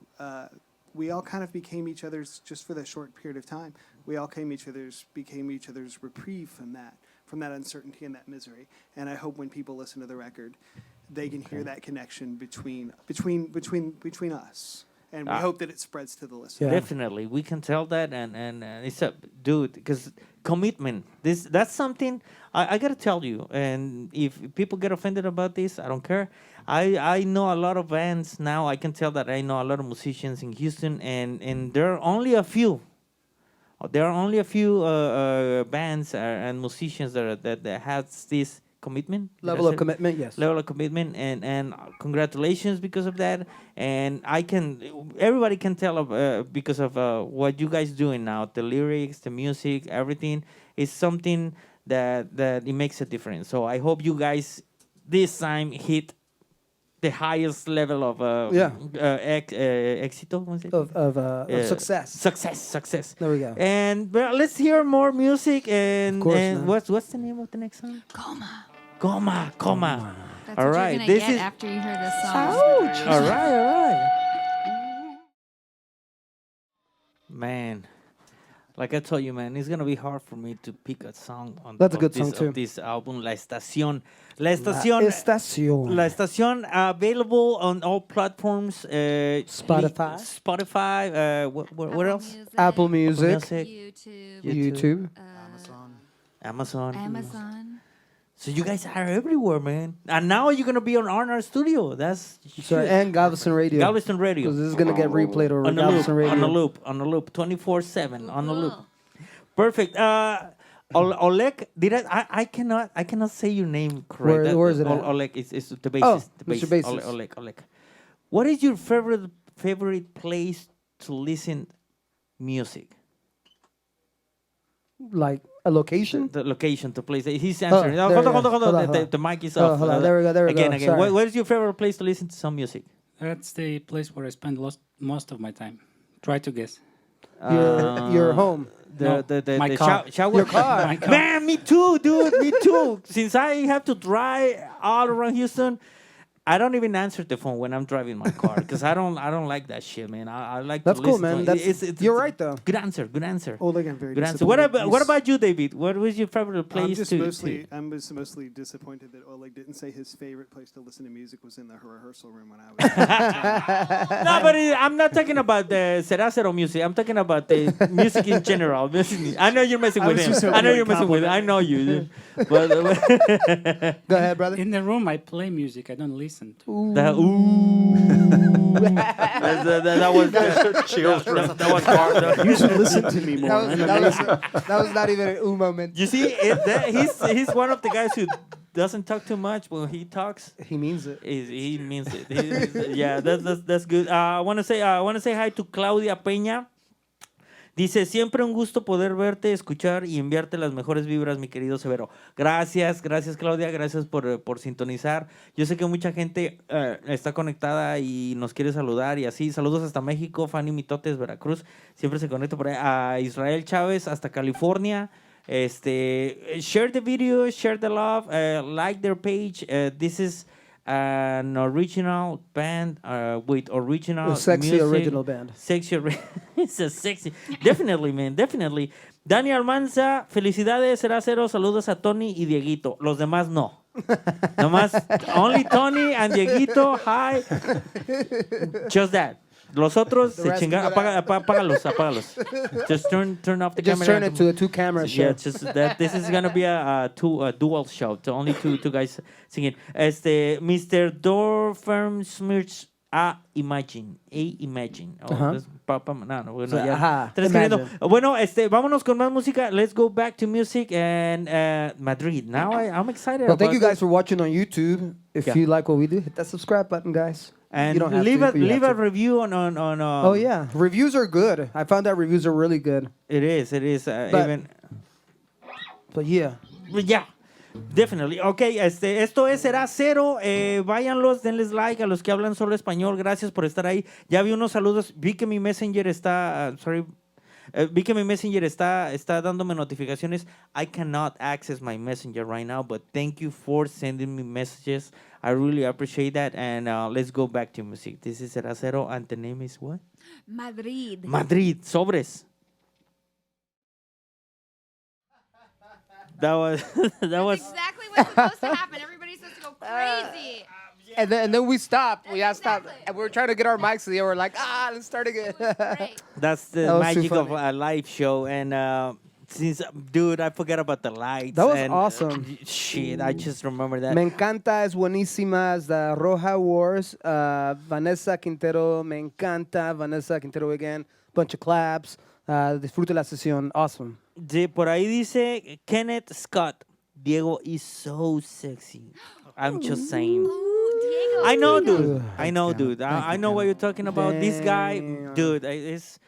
we all kind of became each other's, just for that short period of time, we all became each other's reprieve from that uncertainty and that misery. And I hope when people listen to the record, they can hear that connection between us. And we hope that it spreads to the listener. Yeah. Definitely, we can tell that, and it's a dude because commitment. That's something I gotta tell you. And if people get offended about this, I don't care. I know a lot of bands now. I can tell that I know a lot of musicians in Houston, and there are only a few. There are only a few bands and musicians that has this commitment. Level of commitment, yes. Level of commitment, and congratulations because of that. And everybody can tell because of what you guys doing now, the lyrics, the music, everything is something that it makes a difference. So I hope you guys this time hit the highest level of éxito, ¿cómo se dice? Of success. Success. There we go. And well, let's hear more music. And, course, and man. what's the name of the next song? Coma. Coma. That's All what right, you're gonna this get is- after you hear this song. Ouch! All right. Man, like I told you, man, it's gonna be hard for me to pick a song on That's a of good this, song, too. of this album, La Estacion. Estacion. La Estacion, available on all platforms. Spotify. Spotify. What else? Apple Music. YouTube. YouTube. Amazon. Amazon. So you guys are everywhere, man. And now you're gonna be on RRstudio. That's So, and Galveston Radio. Galveston Radio. Because this is gonna get replayed over on the loop, Galveston Radio. on the loop, 24/7 on the loop. Perfect. Oleg, I cannot say your name correct. Where is it at? Oleg is the bassist. Oh, the Mr. bassist. Bassist. Oleg. What is your favorite place to listen music? Like a location? The location to play. He's answering. there Hold we on. go. Hold on, The hold on. mic is Oh, off. hold on. There we go. Again. Sorry. What is your favorite place to listen to some music? That's the place where I spend most of my time. Try to guess. Your home. No, my the car. shower. Your car. My car. Man, me too, dude. Me too. Since I have to drive all around Houston, I don't even answer the phone when I'm driving my car because I don't like that shit, man. I like That's to cool, listen man. to That's, you're right, though. Good answer. Oh, like I'm very Good answer. disappointed. What about you, David? What was your favorite I'm place just to? I'm just mostly disappointed that Oleg didn't say his favorite place to listen to music was in the rehearsal room when I was. No, but I'm not talking about the Cerasero music. I'm talking about the music in general. I know you're messing I with was him. just I hoping know you'd you're messing with him. I compliment know you. But Go ahead, brother. In the room, I play music. I don't listen to. that was that was hard. You should listen to me more. That was not even an ooh moment. You see, he's one of the guys who doesn't talk too much. When he talks, He means it. he means it. Yeah, that's good. I want to say hi to Claudia Peña. Dice, siempre un gusto poder verte, escuchar y enviarte las mejores vibras, mi querido Severo. Gracias, gracias Claudia, gracias por sintonizar. Yo sé que mucha gente está conectada y nos quiere saludar y así. Saludos hasta México, Fanny Mitotes, Veracruz. Siempre se conecta por ahí. A Israel Chávez, hasta California. Share the video, share the love, like their page. This is an original band with original A sexy music. original band. It's a sexy. Definitely, man, definitely. Dani Almanza, felicidades, Cerasero. Saludos a Tony y Dieguito. Los demás no. Nomás, only Tony and Dieguito. Hi. Just that. Los otros The se rest chingan. do that. Apágalos. Just turn off the Just camera. turn it to a 2-camera show. Yeah, just that. This is gonna be a dual show. So only two guys singing. Mr. Dorfirm Smirch. Imagine. Oh, Ajá. no, bueno, So, ya. ajá, Está escribiendo. imagine. Bueno, vámonos con más música. Let's go back to music and Madrid. Now I'm excited. Well, thank about you guys this. for watching on YouTube. If Yeah. you like what we do, hit that subscribe button, guys. And you don't have leave to, a but you leave a have to. review on Oh yeah, reviews are good. I found that reviews are really good. It is. But- Even. But yeah, Yeah, definitely. Ok, esto es Sera Cero. Váyanlos, denles like a los que hablan solo español. Gracias por estar ahí. Ya vi unos saludos. Vi que mi Messenger está... vi que mi Messenger está dándome notificaciones. I cannot access my Messenger right now, but thank you for sending me messages. I really appreciate that. And let's go back to music. This is Sera Cero, and the name is what? Madrid. Madrid, sobres. That was That's exactly what's supposed to happen. Everybody's supposed to go crazy. and then we stopped. We That's stopped, exactly. and we were trying to get our mics to the. We're like, let's start again. Great. That's the That was too magic of funny. a live show. And since, dude, I forgot about the lights. That was and, awesome. Shit, I just remember that. Me encanta, es buenísima, es the Roja Wars. Vanessa Quintero, me encanta. Vanessa Quintero again. Bunch of claps. Disfrute la sesión. Awesome. Por ahí dice Kenneth Scott. Diego is so sexy. I'm just saying. Ooh, Diego. I know, Diego. dude. I know, dude. I know what you're talking about. This guy, Damn. dude, it's.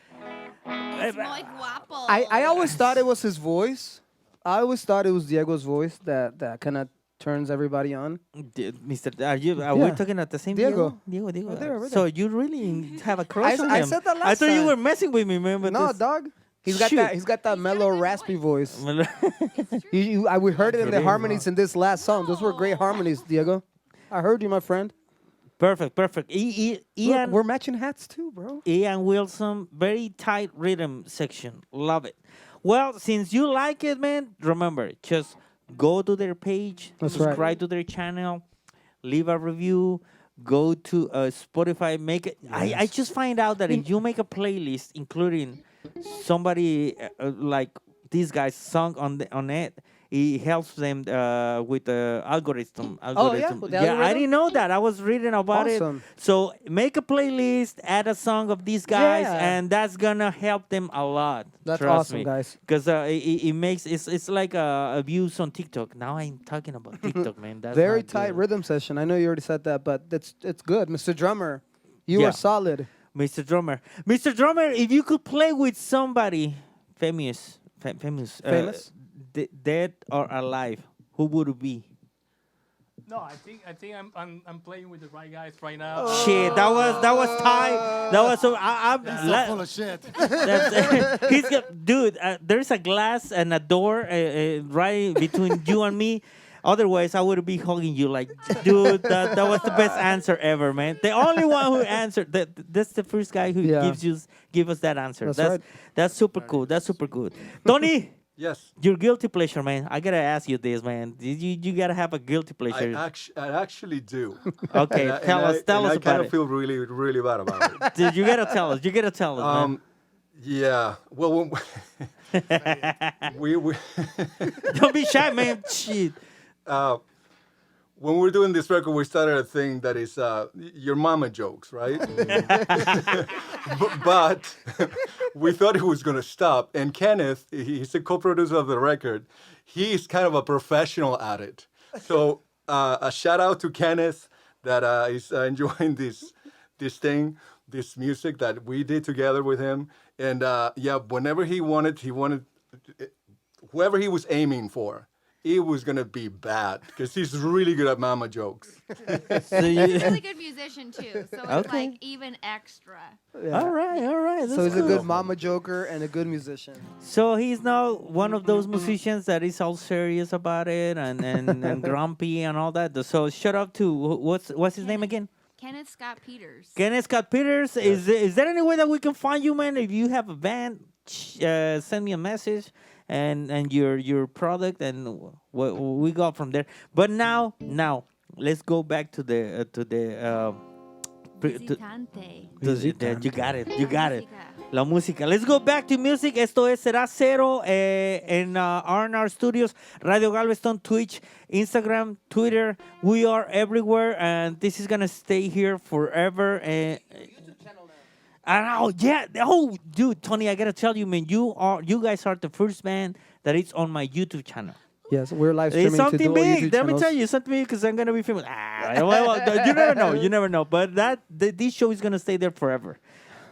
Es muy guapo. I always thought it was his voice. I always thought it was Diego's voice that kind of turns everybody on. Mr. Are we Yeah. talking at the same Diego. Diego. Right there, right So you really have a crush on I him. said that I last thought you time. were messing with me, man. But No, this- dog. He's got Shoot. that. He's got that mellow, good raspy voice. It's true. We heard it in the Really? harmonies in this last song. Those were great harmonies, Diego. I heard you, my friend. Perfect. Look, Ian, we're matching hats too, bro. Ian Wilson, very tight rhythm section. Love it. Well, since you like it, man, remember, just go to their page, That's right. subscribe to their channel, leave a review, go to Spotify, make it. I just find out that if you make a playlist including somebody like these guys song on it, it helps them with the algorithm. Oh, yeah? With the I algorithm? didn't know that. I was reading about Awesome. it. So make a playlist, add a song of these guys, Yeah. and that's gonna help them a lot. That's Trust awesome, me. guys. Because it makes it's like a views on TikTok. Now I'm talking about TikTok, man. That's Very not tight good. rhythm session. I know you already said that, but it's good, Mr. Drummer. You Yeah. are solid. Mr. Drummer. Mr. Drummer, if you could play with somebody famous, famous, dead or alive, who would it be? No, I think I'm playing with the right guys right now. Shit, that was tight. That was so. I'm So full of shit. he's got, dude. There's a glass and a door right between you and me. Otherwise, I would be hugging you like, dude. That was the best answer ever, man. The only one who answered. That's the first guy who Yeah. give us that answer. That's right. That's super cool. That's super good. Tony. Yes. Your guilty pleasure, man. I gotta ask you this, man. You gotta have a guilty pleasure. I actually do. Okay, tell us I kind about of it. feel really, really bad about it. Dude, you gotta tell us. You gotta tell us, man. Yeah. Well, when we Don't be shy, man. Shit. when we're doing this record, we started a thing that is your mama jokes, right? but we thought it was going to stop. And Kenneth, he's the co-producer of the record. He's kind of a professional at it. So a shout out to Kenneth that is enjoying this music that we did together with him. And yeah, whenever he wanted whoever he was aiming for, it was gonna be bad because he's really good at mama jokes. So He's you, a really good musician too, so it's Okay. like even extra. Yeah. all right. So That's he's a cool. good mama joker and a good musician. So he's now one of those musicians that is all serious about it and grumpy and all that. So shout out to what's his name again? Kenneth Scott Peters. Kenneth Scott Peters. Is there any way that we can find you, man? If you have a band, send me a message and your product, and we go from there. But now let's go back to the Visitante. you got it. Música. La música. Let's go back to music. Esto es Sera Cero en RRstudios, Radio Galveston, Twitch, Instagram, Twitter. We are everywhere, and this is gonna stay here forever. Yeah. Oh, dude, Tony, I gotta tell you, man, you guys are the first band that is on my YouTube channel. Yes, we're live streaming It's to something dual big. YouTube Let me channels. tell you something big because I'm gonna be famous. You never know. But this show is gonna stay there forever.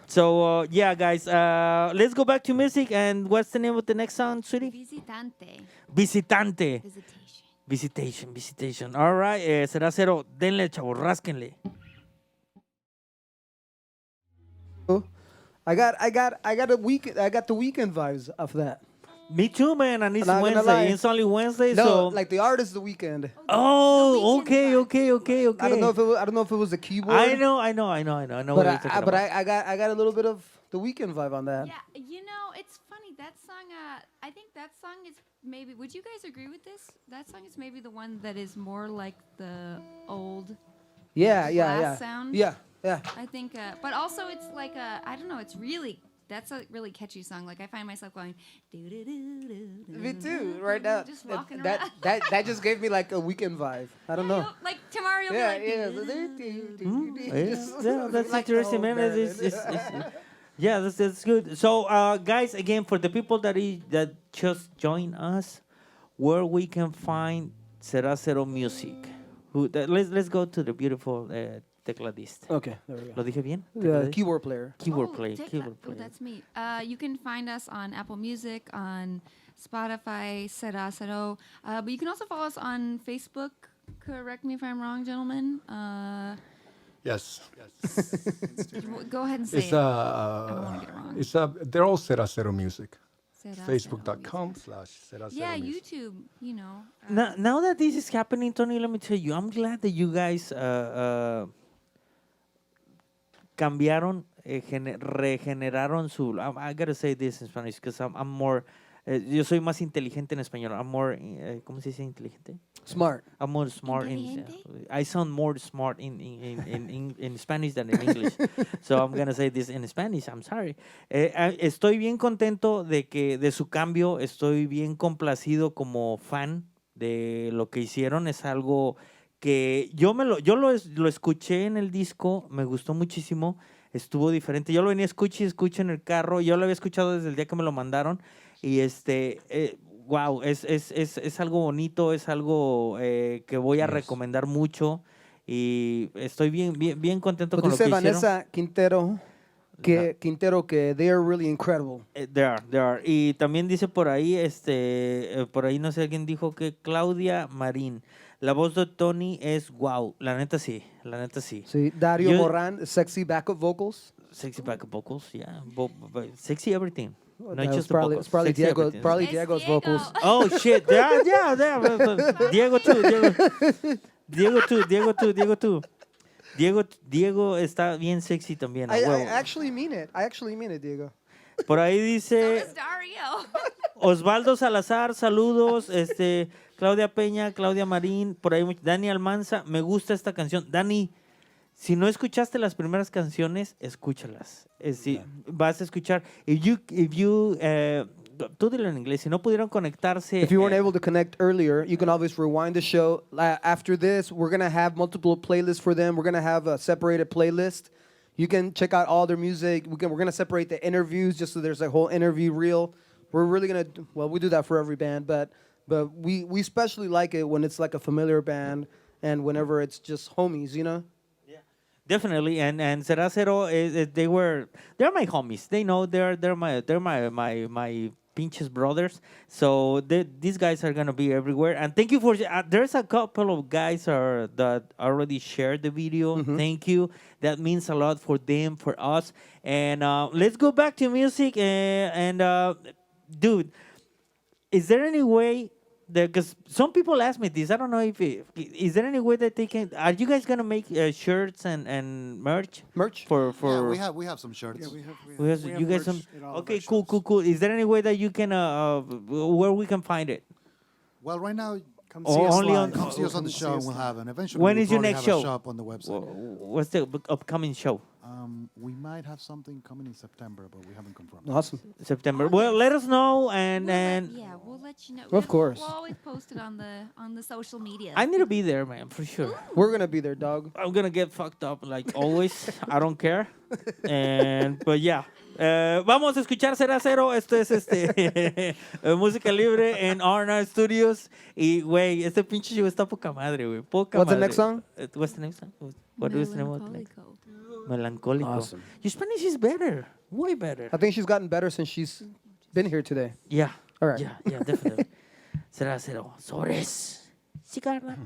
So yeah, guys, let's go back to music. And what's the name of the next song, sweetie? Visitante. Visitante. Visitation. Visitation. All right, Cerasero, denle, chavo, rásquenle. I got the weekend vibes of that. Me too, man. And it's Not gonna Wednesday. lie. It's only Wednesday, No, so. like the artist, the weekend. Oh, The weekend okay. I don't know if it was the keyboard. I know what But you're talking about. I got a little bit of the weekend vibe on that. Yeah, you know, it's funny. That song, I think that song is maybe, would you guys agree with this? That song is maybe the one that is more like the old, Yeah. Glass sound? Yeah. I think, but also it's like I don't know, that's a really catchy song. Like I find myself going, Me too. Right now, Just walking that, around. that just gave me like a weekend vibe. I don't know. Like tomorrow you'll Yeah, be like, Yeah, that's Like, interesting, oh, man. man. Yeah, that's good. So, guys, again, for the people that just join us, where we can find Cerasero music. Let's go to the beautiful tecladista. Okay, there we go. ¿Lo dije bien? The keyboard player. Keyboard player. Keyboard Oh, player. that's me. You can find us on Apple Music, on Spotify, Sera Cero. But you can also follow us on Facebook. Correct me if I'm wrong, gentlemen. Yes. Go ahead and say It's it. I don't want to get it wrong. they're all Sera Cero music. Sera Cero Facebook.com/Sera Cero Yeah, music. YouTube, you know. Now that this is happening, Tony, let me tell you, I'm glad that you guys cambiaron, regeneraron su. I gotta say this in Spanish because I'm more. Yo soy más inteligente en español. I'm more. ¿Cómo se dice inteligente? Smart. I'm more smart Inteligente? I sound more smart in Spanish than in English. So I'm gonna say this in Spanish. I'm sorry. Estoy bien contento de su cambio. Estoy bien complacido como fan de lo que hicieron. Es algo que yo lo escuché en el disco. Me gustó muchísimo. Estuvo diferente. Yo lo venía escuché en el carro. Yo lo había escuchado desde el día que me lo mandaron. Y wow, es algo bonito, es algo que voy a recomendar mucho y estoy bien contento But con lo que dice hicieron. Vanessa Quintero que they are really incredible. There are. Y también dice por ahí, por ahí no sé, alguien dijo que Claudia Marín, la voz de Tony es wow, la neta sí. See, Dario Yo- Moran, sexy backup vocals. Sexy backup vocals, yeah. Sexy everything. No That was just the probably, vocals. it's probably Sexy Diego, everything. probably It's Diego's Diego. vocals. Oh shit! Yeah. Diego too. Diego está bien sexy también. a I huevo. actually mean it, Diego. Por ahí So dice does Dario. Osvaldo Salazar, saludos. Claudia Peña, Claudia Marín, por ahí Dani Almanza. Me gusta esta canción. Dani, si no escuchaste las primeras canciones, escúchalas. Vas a escuchar. If you tú dilo en inglés. Si no pudieron conectarse. If you weren't able to connect earlier, you can always rewind the show. After this, we're going to have multiple playlists for them. We're going to have a separated playlist. You can check out all their music. We're going to separate the interviews just so there's a whole interview reel. We're really going to, well, we do that for every band, but we especially like it when it's like a familiar band and whenever it's just homies, you know? definitely. And Cerasero, they're my homies. They know they're my pinches brothers. So these guys are gonna be everywhere. And thank you for there's a couple of guys that already shared the video. Thank you. That means a lot for them, for us. And let's go back to music. Dude, is there any way that, because some people ask me this, I don't know is there any way that they can, are you guys gonna make shirts and merch Merch? for Yeah, we have some shirts. you guys some, merch at all of okay, our cool, shows. cool, cool. Is there any way that you can where we can find it? Well, right now, Come Oh, see us only live. on- come see us on the Come show and us we'll live. have, and eventually When we'll is your probably next have a show? shop on the website. What's the upcoming show? We might have something coming in September, but we haven't confirmed. Awesome. September. Well, let us know and We'll let you know. Of course. We'll always post it on the social media. I need to be there, man, for sure. We're gonna be there, dog. I'm gonna get fucked up like always. I don't care. But yeah. Vamos a escuchar Sera Cero. Esto es música libre en RRstudios. Y güey, este pinche show está poca madre, güey. Poca What's the madre. next song? What's the next song? What is the name of the next? Melancólico. Melancólico. Awesome. Your Spanish is better. Way better. I think she's gotten better since she's been here today. Yeah. All right. Yeah, definitely. Sera Cero. Sobres. Sí, carnal.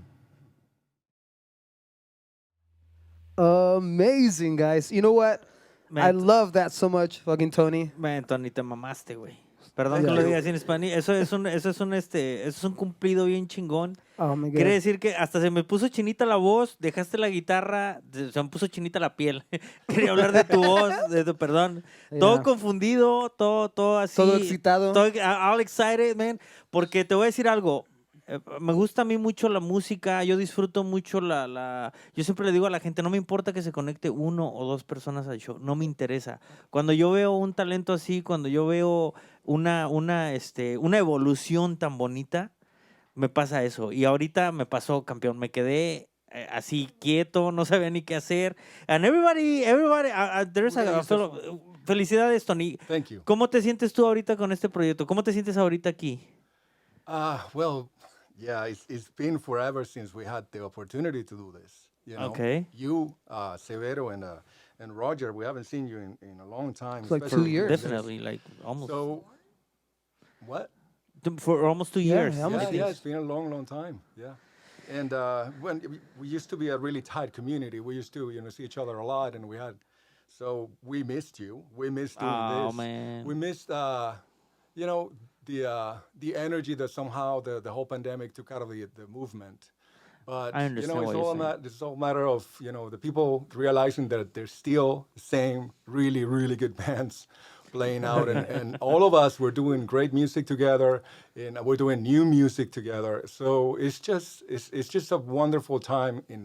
Amazing, guys. You know what? I Man, love that so much, fucking Tony. Man, Tony, te mamaste, güey. Perdón que Yeah. lo diga así en español. Eso es un cumplido bien chingón. Oh my god. Quiere decir que hasta se me puso chinita la voz, dejaste la guitarra, se me puso chinita la piel. Quería hablar de tu voz, perdón. Yeah. Todo confundido, todo así. Todo excitado. All excited, man. Porque te voy a decir algo. Me gusta a mí mucho la música, yo disfruto mucho yo siempre le digo a la gente, no me importa que se conecte uno o dos personas al show, no me interesa. Cuando yo veo un talento así, cuando yo veo una evolución tan bonita, me pasa eso. Y ahorita me pasó, campeón, me quedé así quieto, no sabía ni qué hacer. And everybody, there's a fellow, felicidades, Tony. Thank you. ¿Cómo te sientes tú ahorita con este proyecto? ¿Cómo te sientes ahorita aquí? Well, yeah, it's been forever since we had the opportunity to do this. You know? Okay. You, Severo, and Roger, we haven't seen you in a long time. It's like 2 especially years. this. Definitely, like almost So, what? for almost 2 Yeah, years. almost Yeah, it's been a long, long time. Yeah. And when we used to be a really tight community, we used to, see each other a lot, and so we missed you. We missed doing Oh, this. man. We missed, the energy that somehow the whole pandemic took out of the movement. But I understand it's what you're all saying. it's all a matter of the people realizing that there's still the same really, really good bands playing out, and all of us were doing great music together, and we're doing new music together. So it's just a wonderful time in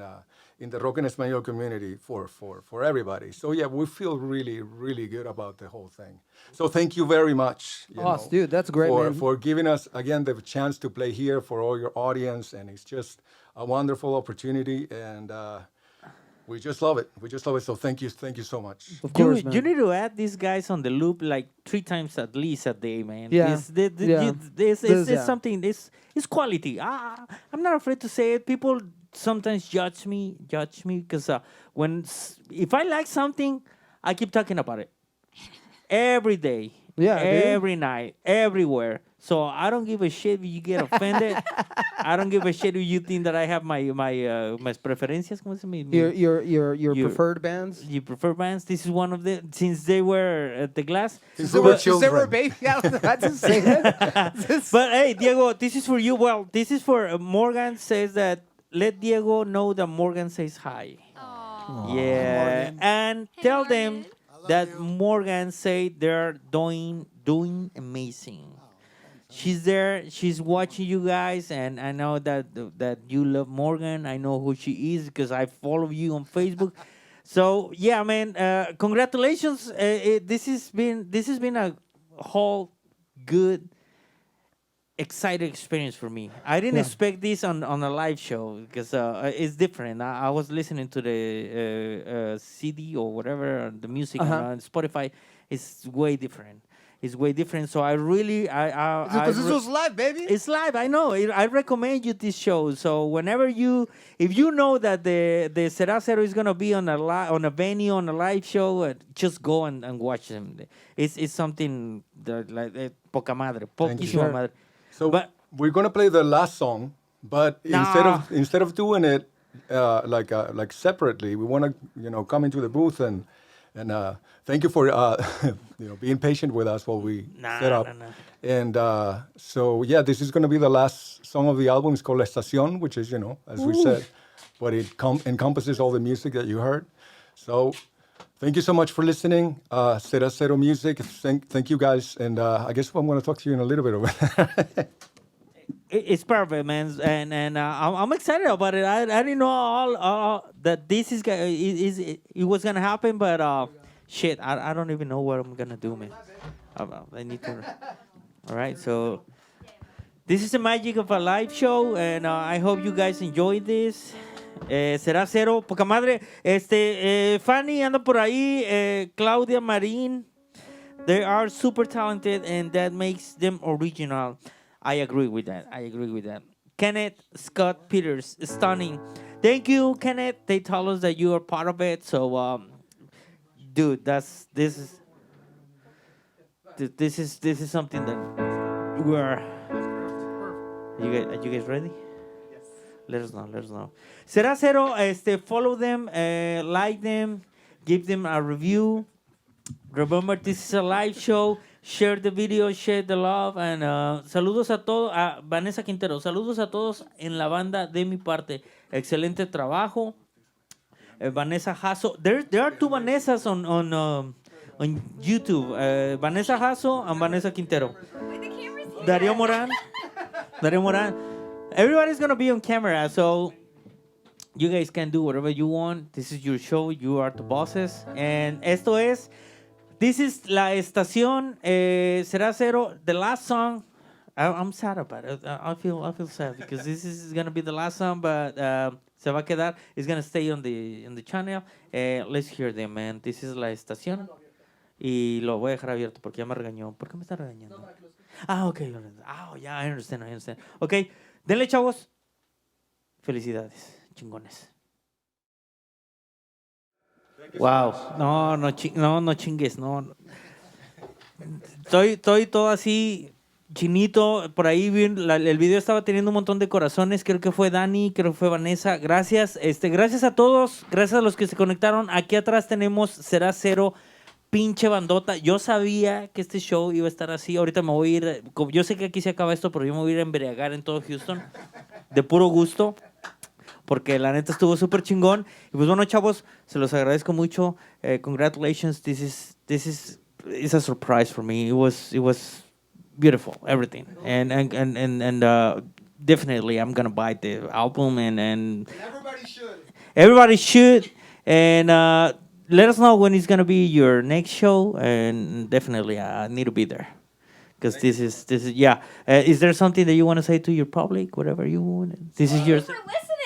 the rock en español community for everybody. So yeah, we feel really, really good about the whole thing. So thank you very much. Dude, that's great, man. For giving us again the chance to play here for all your audience, and it's just a wonderful opportunity, and we just love it. We just love it. So thank you so much. Of course, man. You need to add these guys on the loop like 3 times at least a day, man. Yeah. Yeah. It's something. It's quality. I'm not afraid to say it. People sometimes judge me because if I like something, I keep talking about it every day. Yeah, dude. every night, everywhere. So I don't give a shit if you get offended. I don't give a shit if you think that I have my preferencias. ¿Cómo se llama? Your preferred bands. You prefer bands? This is one of the, since they were at the glass. Since they were Since they were children. baby. Yeah, I didn't say that. But hey, Diego, this is for you. Well, this is for Morgan says that let Diego know that Morgan says hi. Aw. Yeah, and Hey, tell Morgan. them that Morgan say they're doing amazing. She's there. She's watching you guys, and I know that you love Morgan. I know who she is because I follow you on Facebook. So yeah, man, congratulations. This has been a whole good, exciting experience for me. I didn't expect this on a live show because it's different. I was listening to the CD or whatever, the music on Spotify. It's way different. is way different. So I really, Because this was live, baby. it's live. I know. I recommend you this show. So whenever if you know that the Cerasero is gonna be on a venue on a live show, just go and watch them. It's something that, like poca madre, Thank you. poquísima madre. So But we're gonna play the last song, but Nah. instead of doing it like separately, we want to come into the booth and thank you for being patient with us while we set up. Nah. And so yeah, this is gonna be the last song of the album. It's called Estacion, which is as we said, but it encompasses all the music that you heard. So thank you so much for listening. Sera Cero Music. Thank you guys, and I guess I'm gonna talk to you in a little bit over there. It's perfect, man, and I'm excited about it. I didn't know all that this it was gonna happen, but shit, I don't even know what I'm gonna do, man. I need to. All right, so this is the magic of a live show, and I hope you guys enjoy this. Será Cero, poca madre. Fanny anda por ahí, Claudia Marín. They are super talented, and that makes them original. I agree with that. Kenneth Scott Peters, stunning. Thank you, Kenneth. They tell us that you are part of it. So, dude, this is something that we are. Are you guys ready? Yes. Let us know. Cerasero, follow them, like them, give them a review. Remember, this is a live show. Share the video, share the love, and saludos a todos, a Vanessa Quintero, saludos a todos en la banda de mi parte. Excelente trabajo. Vanessa Hasso. There are two Vanessas on YouTube. Vanessa Hasso and Vanessa Quintero. Wait, the camera's here. Dario Moran. Everybody's gonna be on camera, so you guys can do whatever you want. This is your show. You are the bosses. And this is La Estación, Sera Cero. The last song, I'm sad about it. I feel sad because this is gonna be the last song, but se va a quedar. It's gonna stay on the channel. Let's hear them, man. This is La Estación. Y lo voy a dejar abierto porque ya me regañó. ¿Por qué me está regañando? Ok. Oh, yeah, I understand. Ok, denle, chavos. Felicidades, chingones. Wow, no chingues, no. Estoy todo así, chinito. Por ahí el video estaba teniendo un montón de corazones. Creo que fue Dani, creo que fue Vanessa. Gracias, gracias a todos, gracias a los que se conectaron. Aquí atrás tenemos Sera Cero, pinche bandota. Yo sabía que este show iba a estar así. Ahorita me voy a ir, yo sé que aquí se acaba esto, pero yo me voy a ir a embriagar en todo Houston, de puro gusto. Porque la neta estuvo súper chingón. Y pues bueno, chavos, se los agradezco mucho. Congratulations. This is a surprise for me. It was beautiful, everything. And definitely I'm gonna buy the album and everybody should. And let us know when it's gonna be your next show. And definitely I need to be there. Because this is yeah. Is there something that you want to say to your public? Whatever you want. This is your.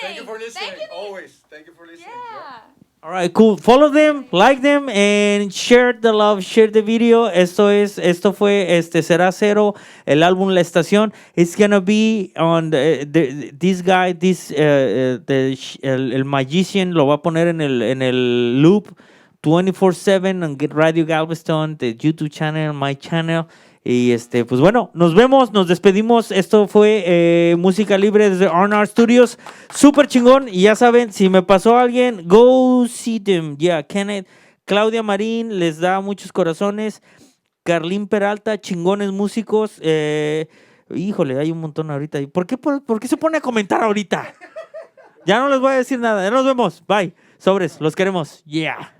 Thank you for listening. Always. Thank you for listening. Yeah. All right, cool. Follow them, like them, and share the love, share the video. Esto fue Sera Cero, el álbum La Estación. It's gonna be on this guy, el magician lo va a poner en el loop 24/7 on Get Radio Galveston, the YouTube channel, my channel. Y pues bueno, nos vemos, nos despedimos. Esto fue música libre desde RRstudios. Súper chingón. Y ya saben, si me pasó alguien, go see them. Yeah, Kenneth, Claudia Marín, les da muchos corazones. Carlín Peralta, chingones músicos. Híjole, hay un montón ahorita. ¿Por qué se pone a comentar ahorita? Ya no les voy a decir nada. Ya nos vemos. Bye. Sobres, los queremos. Yeah.